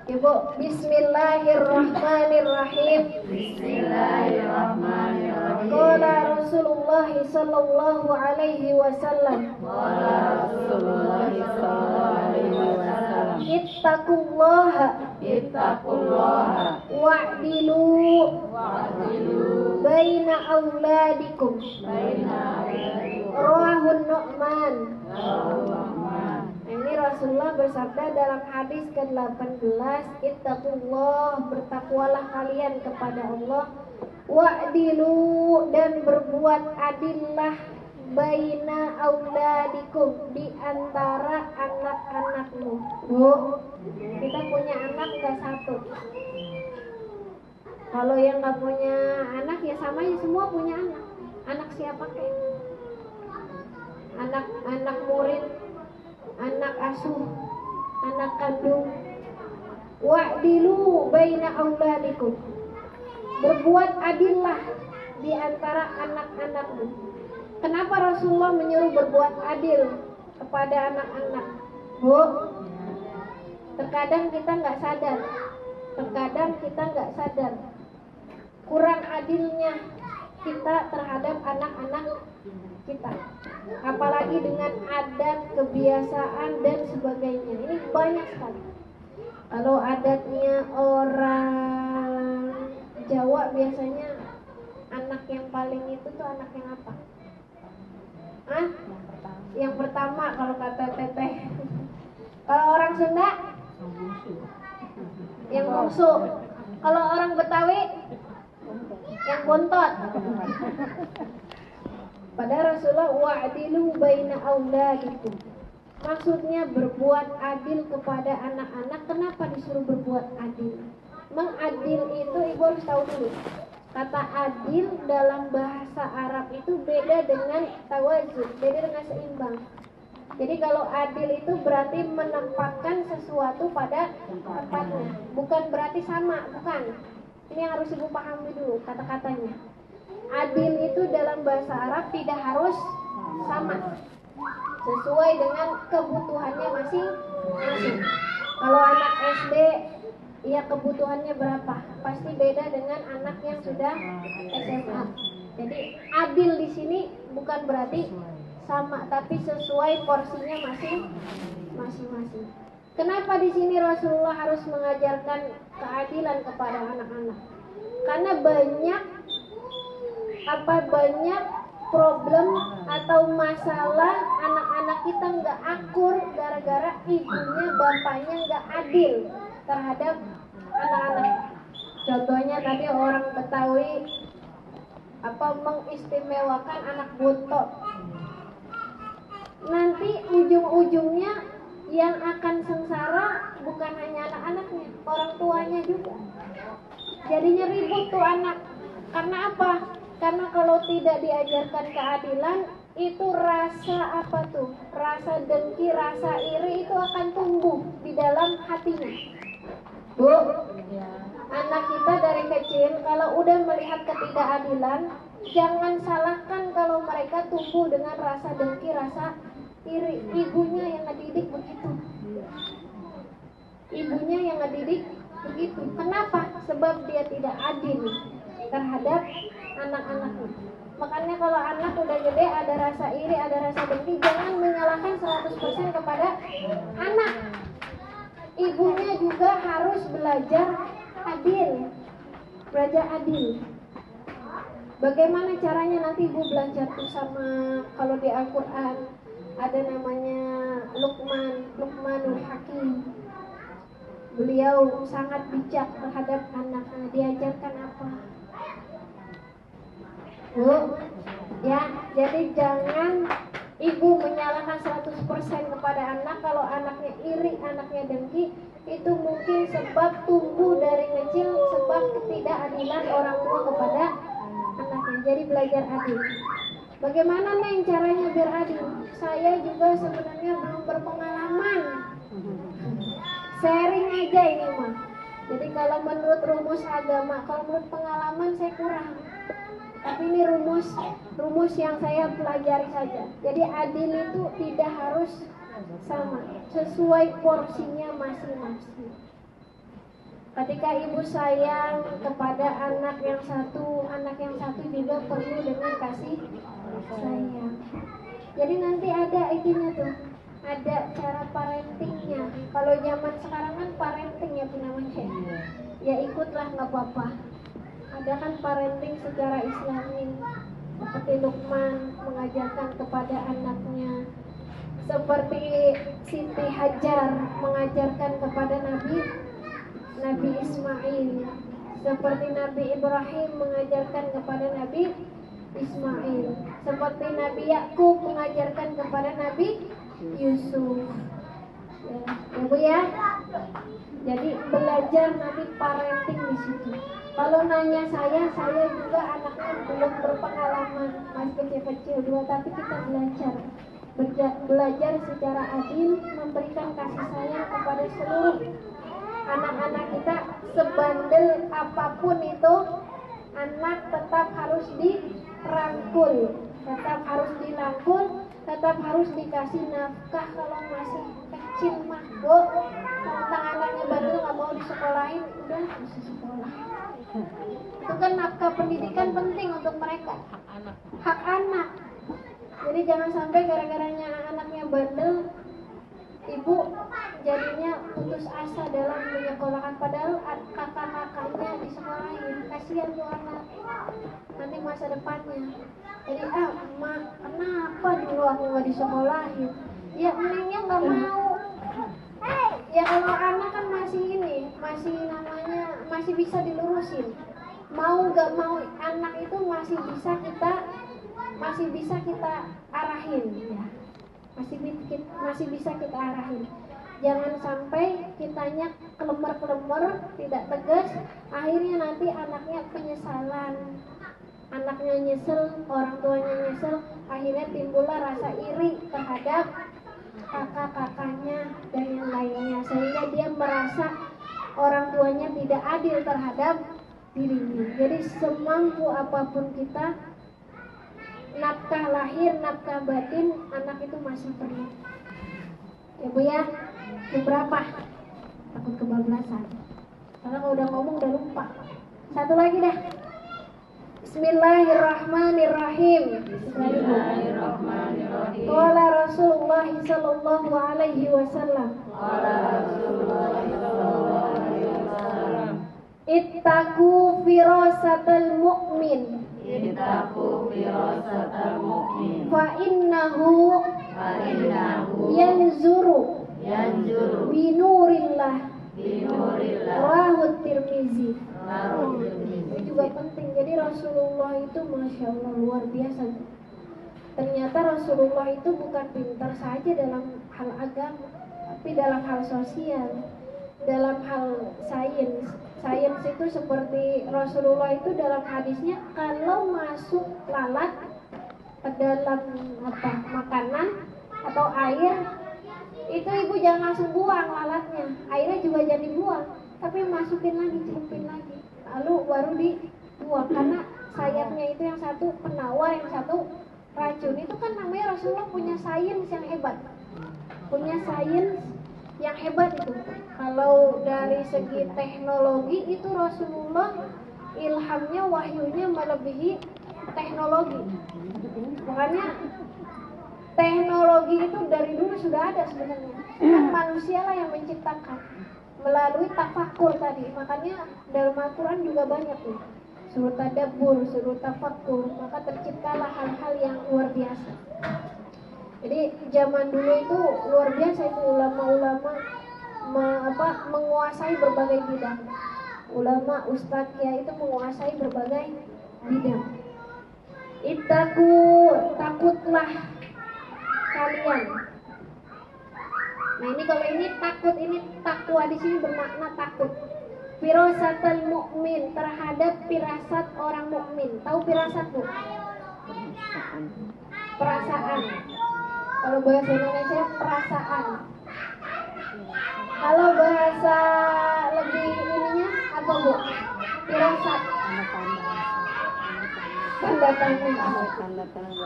S1: Ibu, bismillahirrahmanirrahim.
S3: Bismillahirrahmanirrahim.
S1: Qala Rasulullah sallallahu alaihi wasallam.
S3: Qala Rasulullah sallallahu alaihi wasallam. Ittaqullaha
S1: wa'dilu baina auladikum. Rawahun Nu'man. Ini Rasulullah bersabda dalam hadis ke-18, ittaqullah, bertakwalah kalian kepada Allah, wa'dilu, dan berbuat adillah, baina auladikum, di antara anak-anakmu. Bu, kita punya anak gak satu. Kalau yang gak punya anak ya sama aja, semua punya anak. Anak siapa kek? Anak murid, anak asuh, anak kandung. Wa'dilu baina auladikum, berbuat adillah di antara anak-anakmu. Kenapa Rasulullah menyuruh berbuat adil kepada anak-anak? Bu, terkadang kita nggak sadar terkadang kita nggak sadar kurang adilnya kita terhadap anak-anak kita, apalagi dengan adat, kebiasaan dan sebagainya. Ini banyak sekali. Kalau adatnya orang Jawa biasanya anak yang paling itu tuh anak yang apa? Hah? Yang pertama kalau kata teteh. Kalau orang Sunda yang bungsu. Kalau orang Betawi yang bontot. Pada Rasulullah wa'dilu baina auladikum. Maksudnya berbuat adil kepada anak-anak. Kenapa disuruh berbuat adil? Mengadil itu ibu harus tahu dulu. Kata adil dalam bahasa Arab itu beda dengan tawazun, beda dengan seimbang. Jadi kalau adil itu berarti menempatkan sesuatu pada tempatnya, bukan berarti sama, bukan. Ini yang harus ibu pahami dulu kata-katanya. Adil itu dalam bahasa Arab tidak harus sama, sesuai dengan kebutuhannya masing-masing. Kalau anak SD, ya kebutuhannya berapa? Pasti beda dengan anak yang sudah SMA. Jadi adil di sini bukan berarti sama, tapi sesuai porsinya masing-masing. Kenapa di sini Rasulullah harus mengajarkan keadilan kepada anak-anak? Karena banyak problem atau masalah anak-anak kita nggak akur gara-gara ibunya bapaknya nggak adil terhadap anak-anak. Contohnya tadi orang Betawi mengistimewakan anak bontot. Nanti ujung-ujungnya yang akan sengsara bukan hanya anak-anaknya, orang tuanya juga. Jadinya ribut tuh anak. Karena apa? Karena kalau tidak diajarkan keadilan, itu rasa rasa dengki, rasa iri itu akan tumbuh di dalam hatinya. Bu, anak kita dari kecil kalau udah melihat ketidakadilan, jangan salahkan kalau mereka tumbuh dengan rasa dengki, rasa iri. Ibunya yang ngedidik begitu. Ibunya yang ngedidik begitu. Kenapa? Sebab dia tidak adil terhadap anak-anaknya. Makanya kalau anak udah gede ada rasa iri, ada rasa dengki, jangan menyalahkan 100% kepada anak. Ibunya juga harus belajar adil. Bagaimana caranya? Nanti ibu belajar tuh sama, kalau di Al-Quran ada namanya Luqmanul Hakim. Beliau sangat bijak terhadap anaknya. Diajarkan apa? Bu, ya, jadi jangan ibu menyalahkan 100% kepada anak. Kalau anaknya iri, anaknya dengki, itu mungkin sebab tumbuh dari kecil sebab ketidakadilan orang tua kepada anaknya. Jadi belajar adil. Bagaimana Neng caranya biar adil? Saya juga sebenarnya belum berpengalaman. Sharing aja ini mah. Jadi kalau menurut rumus agama, kalau menurut pengalaman saya kurang. Tapi ini rumus yang saya pelajari saja. Jadi adil itu tidak harus sama, sesuai porsinya masing-masing. Ketika ibu sayang kepada anak yang satu juga perlu dengan kasih sayang. Jadi nanti ada itunya tuh, ada cara parentingnya. Kalau zaman sekarang kan parenting ya namanya. Ya ikutlah, nggak apa-apa. Ada kan parenting secara Islami, seperti Luqman mengajarkan kepada anaknya, seperti Siti Hajar mengajarkan kepada Nabi Ismail, seperti Nabi Ibrahim mengajarkan kepada Nabi Ismail, seperti Nabi Yakub mengajarkan kepada Nabi Yusuf. Ya Bu ya. Jadi belajar nanti parenting di situ. Kalau nanya saya juga anaknya belum berpengalaman, masih kecil-kecil dua, tapi kita belajar secara adil, memberikan kasih sayang kepada seluruh anak-anak kita. Sebandel apapun itu, anak tetap harus dirangkul, tetap harus dikasih nafkah kalau masih kecil. kecil mah, Bu, tentang anaknya bandel nggak mau disekolahin, udah bisa sekolah. Itu kan nafkah pendidikan penting untuk mereka, hak anak. Jadi jangan sampai gara-garanya anaknya bandel, ibu jadinya putus asa dalam menyekolahkan, padahal kakak-kakaknya disekolahin. Kasihan tuh anak nanti masa depannya. Jadi mak, kenapa dulu aku nggak disekolahin? Ya nengnya nggak mau. Ya kalau anak kan masih ini, masih namanya masih bisa dilurusin. Mau nggak mau anak itu masih bisa kita arahin, ya. Masih bisa kita arahin. Jangan sampai kitanya kelemar-kelemar, tidak tegas, akhirnya nanti anaknya penyesalan. Anaknya nyesel, orang tuanya nyesel, akhirnya timbullah rasa iri terhadap kakak-kakaknya dan yang lainnya, sehingga dia merasa orang tuanya tidak adil terhadap dirinya. Jadi semampu apapun kita, nafkah lahir, nafkah batin, anak itu masih perlu. Ya Bu ya, beberapa takut kebablasan. Karena kalau udah ngomong udah lupa. Satu lagi dah. Bismillahirrahmanirrahim.
S3: Bismillahirrahmanirrahim.
S1: Qala Rasulullah sallallahu alaihi wasallam. Ittaqu firasatal mu'min. Fa innahu yanzuru binurillah. Rawahu Tirmizi. Itu juga penting. Jadi Rasulullah itu Masya Allah luar biasa. Ternyata Rasulullah itu bukan pintar saja dalam hal agama, tapi dalam hal sosial, dalam hal sains. Sains itu seperti Rasulullah itu dalam hadisnya, kalau masuk lalat ke dalam makanan atau air, itu ibu jangan langsung buang lalatnya, airnya juga jangan dibuang, tapi masukin lagi, celupin lagi, lalu baru dibuang. Karena sayapnya itu yang satu penawar, yang satu racun. Itu kan namanya Rasulullah punya sains yang hebat, itu. Kalau dari segi teknologi itu Rasulullah ilhamnya, wahyunya melebihi teknologi. Makanya teknologi itu dari dulu sudah ada sebenarnya. Kan manusia lah yang menciptakan melalui tafakur tadi. Makanya dalam Al-Quran juga banyak tuh suruh tadabbur, suruh tafakur, maka terciptalah hal-hal yang luar biasa. Jadi zaman dulu itu luar biasa, itu ulama-ulama menguasai berbagai bidang. Ulama, ustadz, ya itu menguasai berbagai bidang. Ittaqu, takutlah kalian. Nah ini kalau ini takut, ini takwa di sini bermakna takut. Firasatul mukmin, terhadap firasat orang mukmin. Tahu firasat Bu? Perasaan. Kalau bahasa Indonesia perasaan. Kalau bahasa lebih ininya apa Bu? Firasat.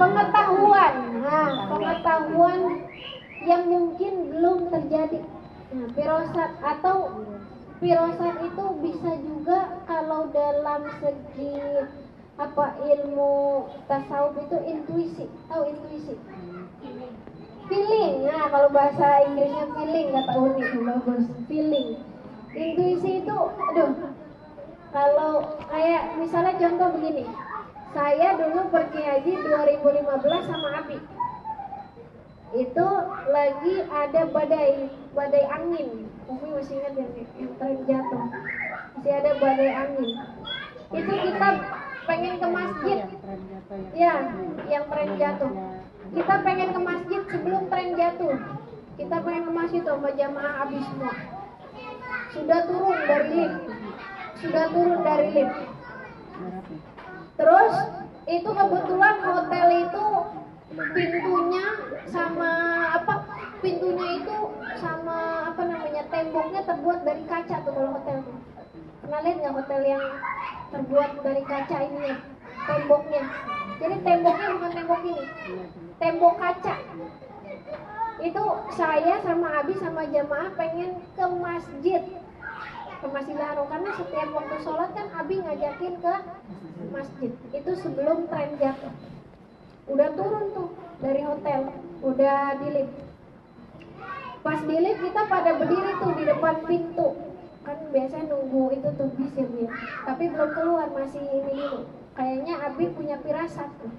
S1: Pengetahuan. Nah, pengetahuan yang mungkin belum terjadi. Nah, firasat atau firasat itu bisa juga kalau dalam segi ilmu tasawuf itu intuisi. Tahu intuisi? Feeling. Nah, kalau bahasa Inggrisnya feeling, kata unik, bagus. Feeling. Intuisi itu, kalau kayak misalnya contoh begini. Saya dulu pergi haji 2015 sama Abi. Itu lagi ada badai angin. Umi masih ingat yang tren jatuh. Masih ada badai angin. Itu kita pengen ke masjid. Ya, yang tren jatuh. Kita pengen ke masjid sebelum tren jatuh. Kita pengen ke masjid sama jamaah Abi semua. Sudah turun dari lift. Terus itu kebetulan hotel itu pintunya temboknya terbuat dari kaca tuh kalau hotel tuh. Pernah lihat nggak hotel yang terbuat dari kaca ini ya, temboknya. Jadi temboknya bukan tembok ini, tembok kaca. Itu saya sama Abi sama jamaah pengen ke masjid, ke Masjidil Haram, karena setiap waktu sholat kan Abi ngajakin ke masjid. Itu sebelum tren jatuh. Udah turun tuh dari hotel, udah di lift. Pas di lift kita pada berdiri tuh di depan pintu. Kan biasanya nunggu itu tuh bisnya. Tapi belum keluar, masih ini dulu. Kayaknya Abi punya firasat tuh.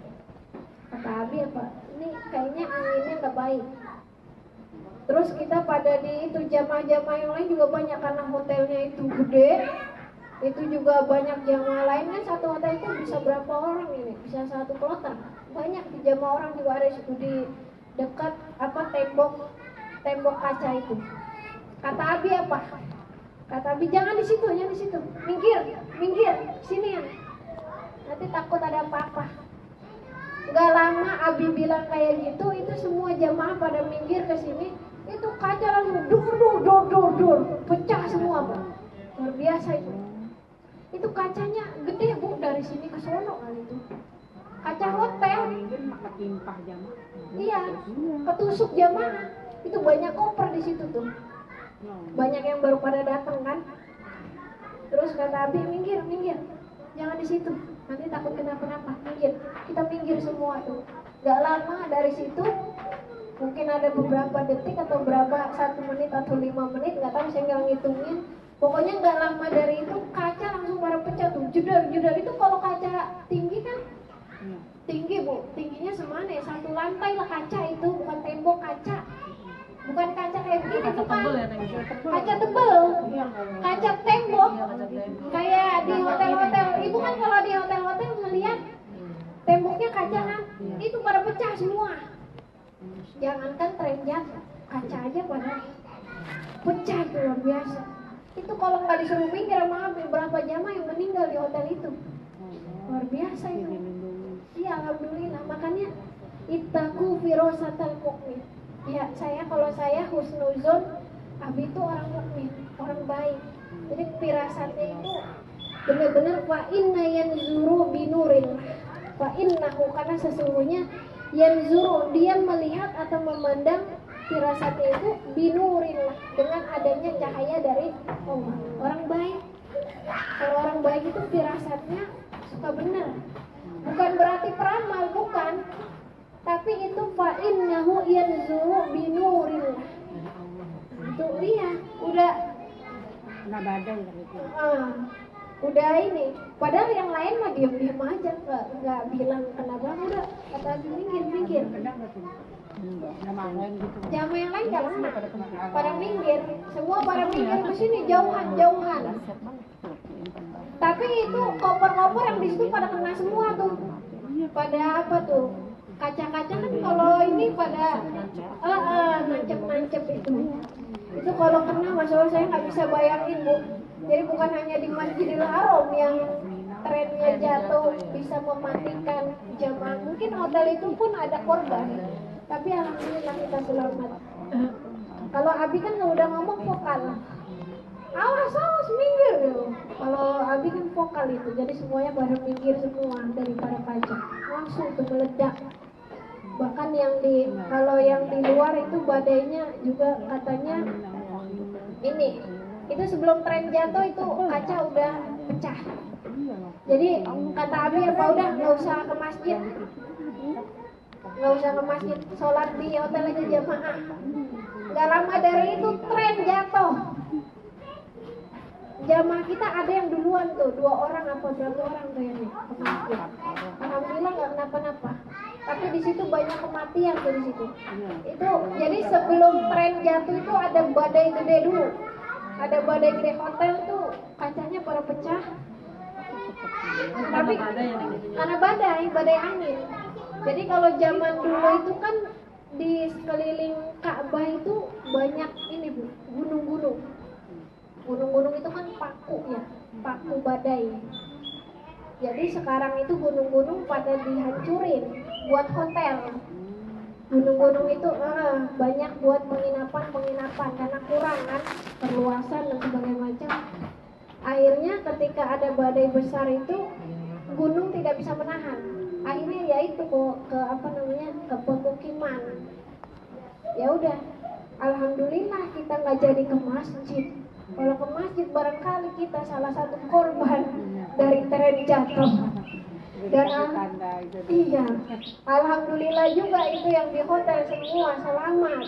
S1: Kata Abi apa? Ini kayaknya anginnya nggak baik. Terus kita pada di itu jamaah-jamaah yang lain juga banyak karena hotelnya itu gede. Itu juga banyak jamaah lain kan, satu hotel itu bisa berapa orang ini? Bisa satu kloter. Banyak di jamaah orang juga ada di situ di dekat apa tembok kaca itu. Kata Abi apa? Kata Abi jangan di situ, jangan di situ. Minggir, sinian. Nanti takut ada apa-apa. Gak lama Abi bilang kayak gitu, itu semua jamaah pada minggir ke sini. Itu kaca langsung dur, pecah semua, Bu. Luar biasa itu. Itu kacanya gede, Bu, dari sini ke sono kali itu. Kaca hotel. Iya, ketusuk jamaah. Itu banyak koper di situ tuh. Banyak yang baru pada datang kan. Terus kata Abi minggir, jangan di situ. Nanti takut kenapa-napa. Minggir. Kita minggir semua tuh. Gak lama dari situ, mungkin ada beberapa detik atau berapa 1 menit atau 5 menit, nggak tahu saya nggak ngitungin. Pokoknya nggak lama dari itu kaca langsung pada pecah tuh. Jedar itu kalau kaca tinggi kan. Tinggi, Bu. Tingginya semana ya? 1 lantai lah kaca itu, bukan tembok kaca. Bukan kaca kayak begini, bukan. Kaca tebel. Kaca tembok. Kayak di hotel-hotel. Ibu kan kalau di hotel-hotel ngeliat temboknya kaca kan, itu pada pecah semua. Jangankan tren jatuh, kaca aja pada pecah, itu luar biasa. Itu kalau nggak disuruh minggir sama Abi, berapa jamaah yang meninggal di hotel itu. Luar biasa itu. Iya, alhamdulillah. Makanya ittaqu firasatal mukmin. Ya, kalau saya husnuzon, Abi itu orang mukmin, orang baik. Jadi firasatnya itu benar-benar wa inna yanzuru binurin. Wa innahu, karena sesungguhnya yanzuru, dia melihat atau memandang firasatnya itu binurin lah, dengan adanya cahaya dari Allah. Orang baik, kalau orang baik itu firasatnya suka benar. Bukan berarti peramal, bukan. Tapi itu fa innahu yanzuru binurillah. Itu iya, udah
S3: badai
S1: udah ini. Padahal yang lain mah diam-diam aja, nggak bilang kenapa. Udah kata minggir. Jamaah yang lain nggak lama, pada minggir. Semua pada minggir ke sini, jauhan. Tapi itu koper-koper yang di situ pada kena semua tuh. Pada apa tuh? Kaca-kaca kan kalau ini pada nancep itu. Itu kalau kena, Masya Allah, saya nggak bisa bayangin, Bu. Jadi bukan hanya di Masjidil Haram yang trennya jatuh bisa mematikan jamaah. Mungkin hotel itu pun ada korban, tapi alhamdulillah kita selamat. Kalau Abi kan udah ngomong vokal, awas minggir gitu. Kalau Abi kan vokal itu, jadi semuanya pada minggir semua dari para kaca, langsung tuh meledak. Bahkan kalau yang di luar itu badainya juga katanya ini. Itu sebelum tren jatuh itu kaca udah pecah. Jadi kata Abi apa, udah nggak usah ke masjid, sholat di hotel aja jamaah. Gak lama dari itu tren jatuh. Jamaah kita ada yang duluan tuh, 2 orang apa berapa orang tuh yang ke masjid. Alhamdulillah nggak kenapa-napa. Tapi di situ banyak kematian tuh di situ. Itu jadi sebelum tren jatuh itu ada badai gede dulu. Ada badai gede, hotel tuh kacanya pada pecah. Tapi karena badai angin. Jadi kalau zaman dulu itu kan di sekeliling Ka'bah itu banyak ini, Bu, gunung-gunung. Gunung-gunung itu kan paku badai. Jadi sekarang itu gunung-gunung pada dihancurin buat hotel. Gunung-gunung itu banyak buat penginapan karena kurang kan perluasan dan sebagainya macam. Akhirnya ketika ada badai besar itu gunung tidak bisa menahan. Akhirnya yaitu ke pemukiman. ya udah, alhamdulillah kita nggak jadi ke masjid. Kalau ke masjid barangkali kita salah satu korban dari tren jatuh. Dan iya, alhamdulillah juga itu yang di hotel semua selamat.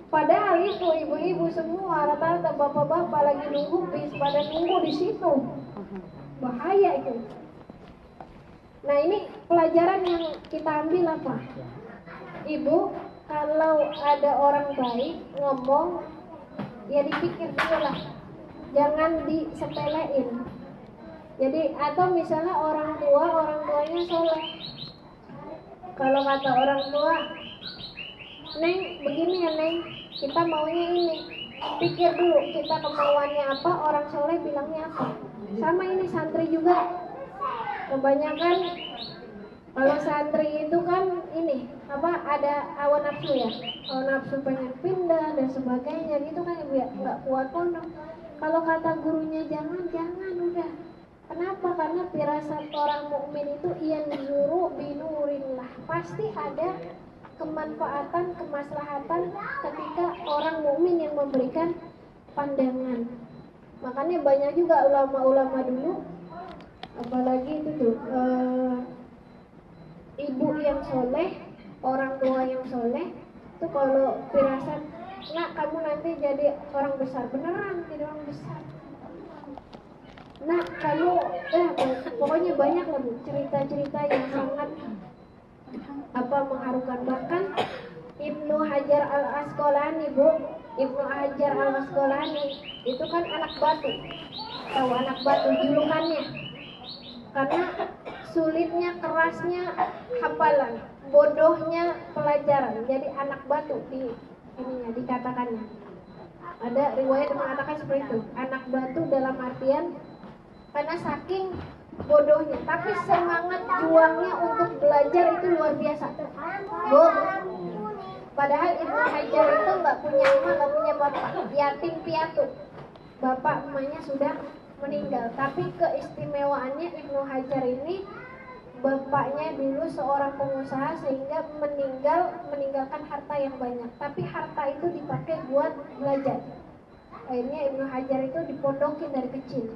S1: Padahal itu ibu-ibu semua, rata-rata bapak-bapak lagi nunggu bis, pada nunggu di situ. Bahaya itu. Nah, ini pelajaran yang kita ambil apa? Ibu, kalau ada orang baik ngomong, ya dipikir dulu lah, jangan disepelein. Jadi atau misalnya orang tuanya soleh, kalau kata orang tua, Neng begini ya Neng, kita maunya ini, pikir dulu kita kemauannya apa, orang soleh bilangnya apa. Sama ini santri juga, kebanyakan kalau santri itu kan ini apa, ada hawa nafsu ya, hawa nafsu pengen pindah dan sebagainya gitu kan ibu ya, nggak kuat pondok. Kalau kata gurunya jangan udah. Kenapa? Karena firasat orang mukmin itu iyan zuru binurillah, pasti ada kemanfaatan, kemaslahatan ketika orang mukmin yang memberikan pandangan. Makanya banyak juga ulama-ulama dulu, apalagi itu tuh ibu yang soleh, orang tua yang soleh, itu kalau firasat, nak kamu nanti jadi orang besar, beneran jadi orang besar. Nah, kamu pokoknya banyak lah Bu, cerita-cerita yang sangat mengharukan. Bahkan Ibnu Hajar al-Asqalani Bu, Ibnu Hajar al-Asqalani itu kan anak batu. Tahu anak batu julukannya? Karena sulitnya, kerasnya hafalan, bodohnya pelajaran. Jadi anak batu dikatakannya. Ada riwayat yang mengatakan seperti itu. Anak batu dalam artian karena saking bodohnya, tapi semangat juangnya untuk belajar itu luar biasa. Bu, padahal Ibnu Hajar itu nggak punya emak, nggak punya bapak, yatim piatu. Bapak emaknya sudah meninggal, tapi keistimewaannya Ibnu Hajar ini bapaknya dulu seorang pengusaha sehingga meninggalkan harta yang banyak, tapi harta itu dipakai buat belajar. Akhirnya Ibnu Hajar itu dipondokin dari kecil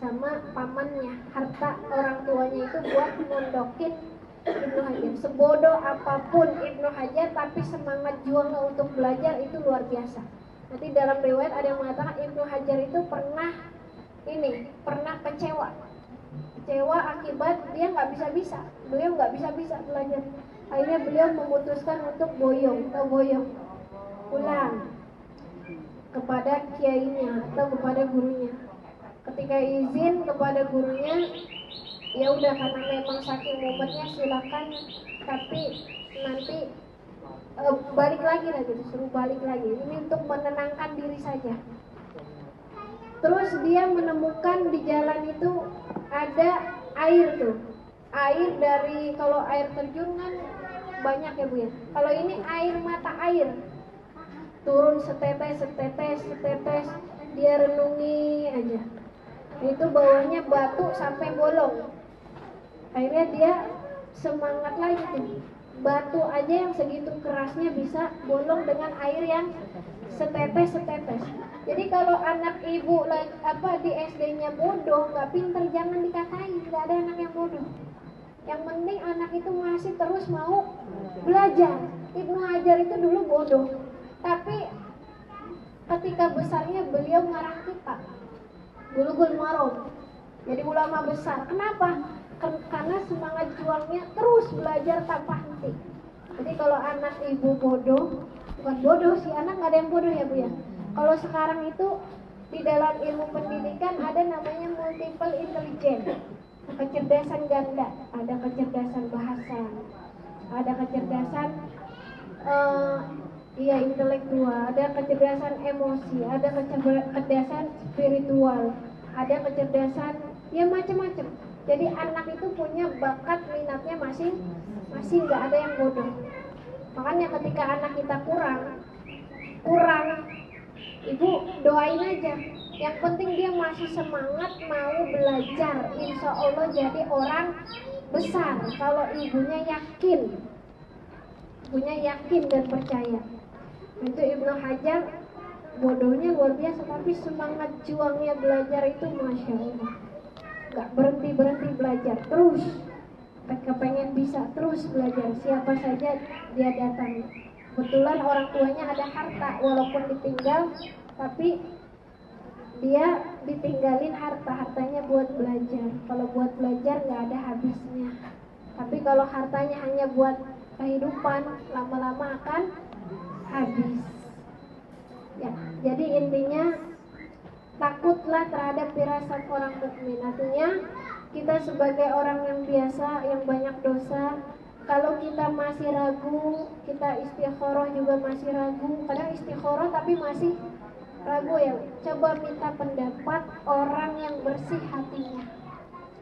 S1: sama pamannya, harta orang tuanya itu buat mondokin Ibnu Hajar. Sebodoh apapun Ibnu Hajar, tapi semangat juangnya untuk belajar itu luar biasa. Nanti dalam riwayat ada yang mengatakan Ibnu Hajar itu pernah kecewa akibat dia beliau nggak bisa belajar. Akhirnya beliau memutuskan untuk boyong pulang kepada kiainya atau kepada gurunya. Ketika izin kepada gurunya, ya udah, karena memang saking mumetnya silakan, tapi nanti balik lagi gitu, suruh balik lagi. Ini untuk menenangkan diri saja. Terus dia menemukan di jalan itu ada air tuh. Air dari, kalau air terjun kan banyak ya Bu ya. Kalau ini air mata air. Turun setetes, dia renungi aja. Itu bawahnya batu sampai bolong. Akhirnya dia semangat lagi tuh. Batu aja yang segitu kerasnya bisa bolong dengan air yang setetes. Jadi kalau anak ibu di SD-nya bodoh, nggak pinter, jangan dikatain. Nggak ada anak yang bodoh. Yang penting anak itu masih terus mau belajar. Ibnu Hajar itu dulu bodoh, tapi ketika besarnya beliau ngarang kitab Bulughul Maram, jadi ulama besar. Kenapa? Karena semangat juangnya terus belajar tanpa henti. Jadi kalau anak ibu bodoh, bukan bodoh sih, anak nggak ada yang bodoh ya Bu ya. Kalau sekarang itu di dalam ilmu pendidikan ada namanya multiple intelligence, kecerdasan ganda. Ada kecerdasan bahasa, ada kecerdasan intelektual, ada kecerdasan emosi, ada kecerdasan spiritual, ada kecerdasan macam-macam. Jadi anak itu punya bakat, minatnya masing-masing, nggak ada yang bodoh. Makanya ketika anak kita kurang, ibu doain aja. Yang penting dia masih semangat mau belajar, insya Allah jadi orang besar. Kalau ibunya yakin dan percaya. Itu Ibnu Hajar bodohnya luar biasa, tapi semangat juangnya belajar itu Masya Allah, gak berhenti belajar terus, kepengen bisa terus belajar, siapa saja dia datang. Kebetulan orang tuanya ada harta, walaupun ditinggal, tapi dia ditinggalin hartanya buat belajar. Kalau buat belajar gak ada habisnya, tapi kalau hartanya hanya buat kehidupan, lama-lama akan habis. Ya, jadi intinya takutlah terhadap firasat orang mukmin. Artinya kita sebagai orang yang biasa, yang banyak dosa, kalau kita masih ragu, kita istikharah juga masih ragu. Kadang istikharah tapi masih ragu ya. Coba minta pendapat orang yang bersih hatinya,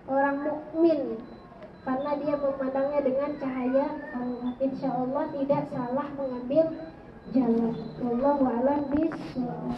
S1: orang mukmin, karena dia memandangnya dengan cahaya Allah. Insya Allah tidak salah mengambil jalan. Wallahu a'lam bishawab.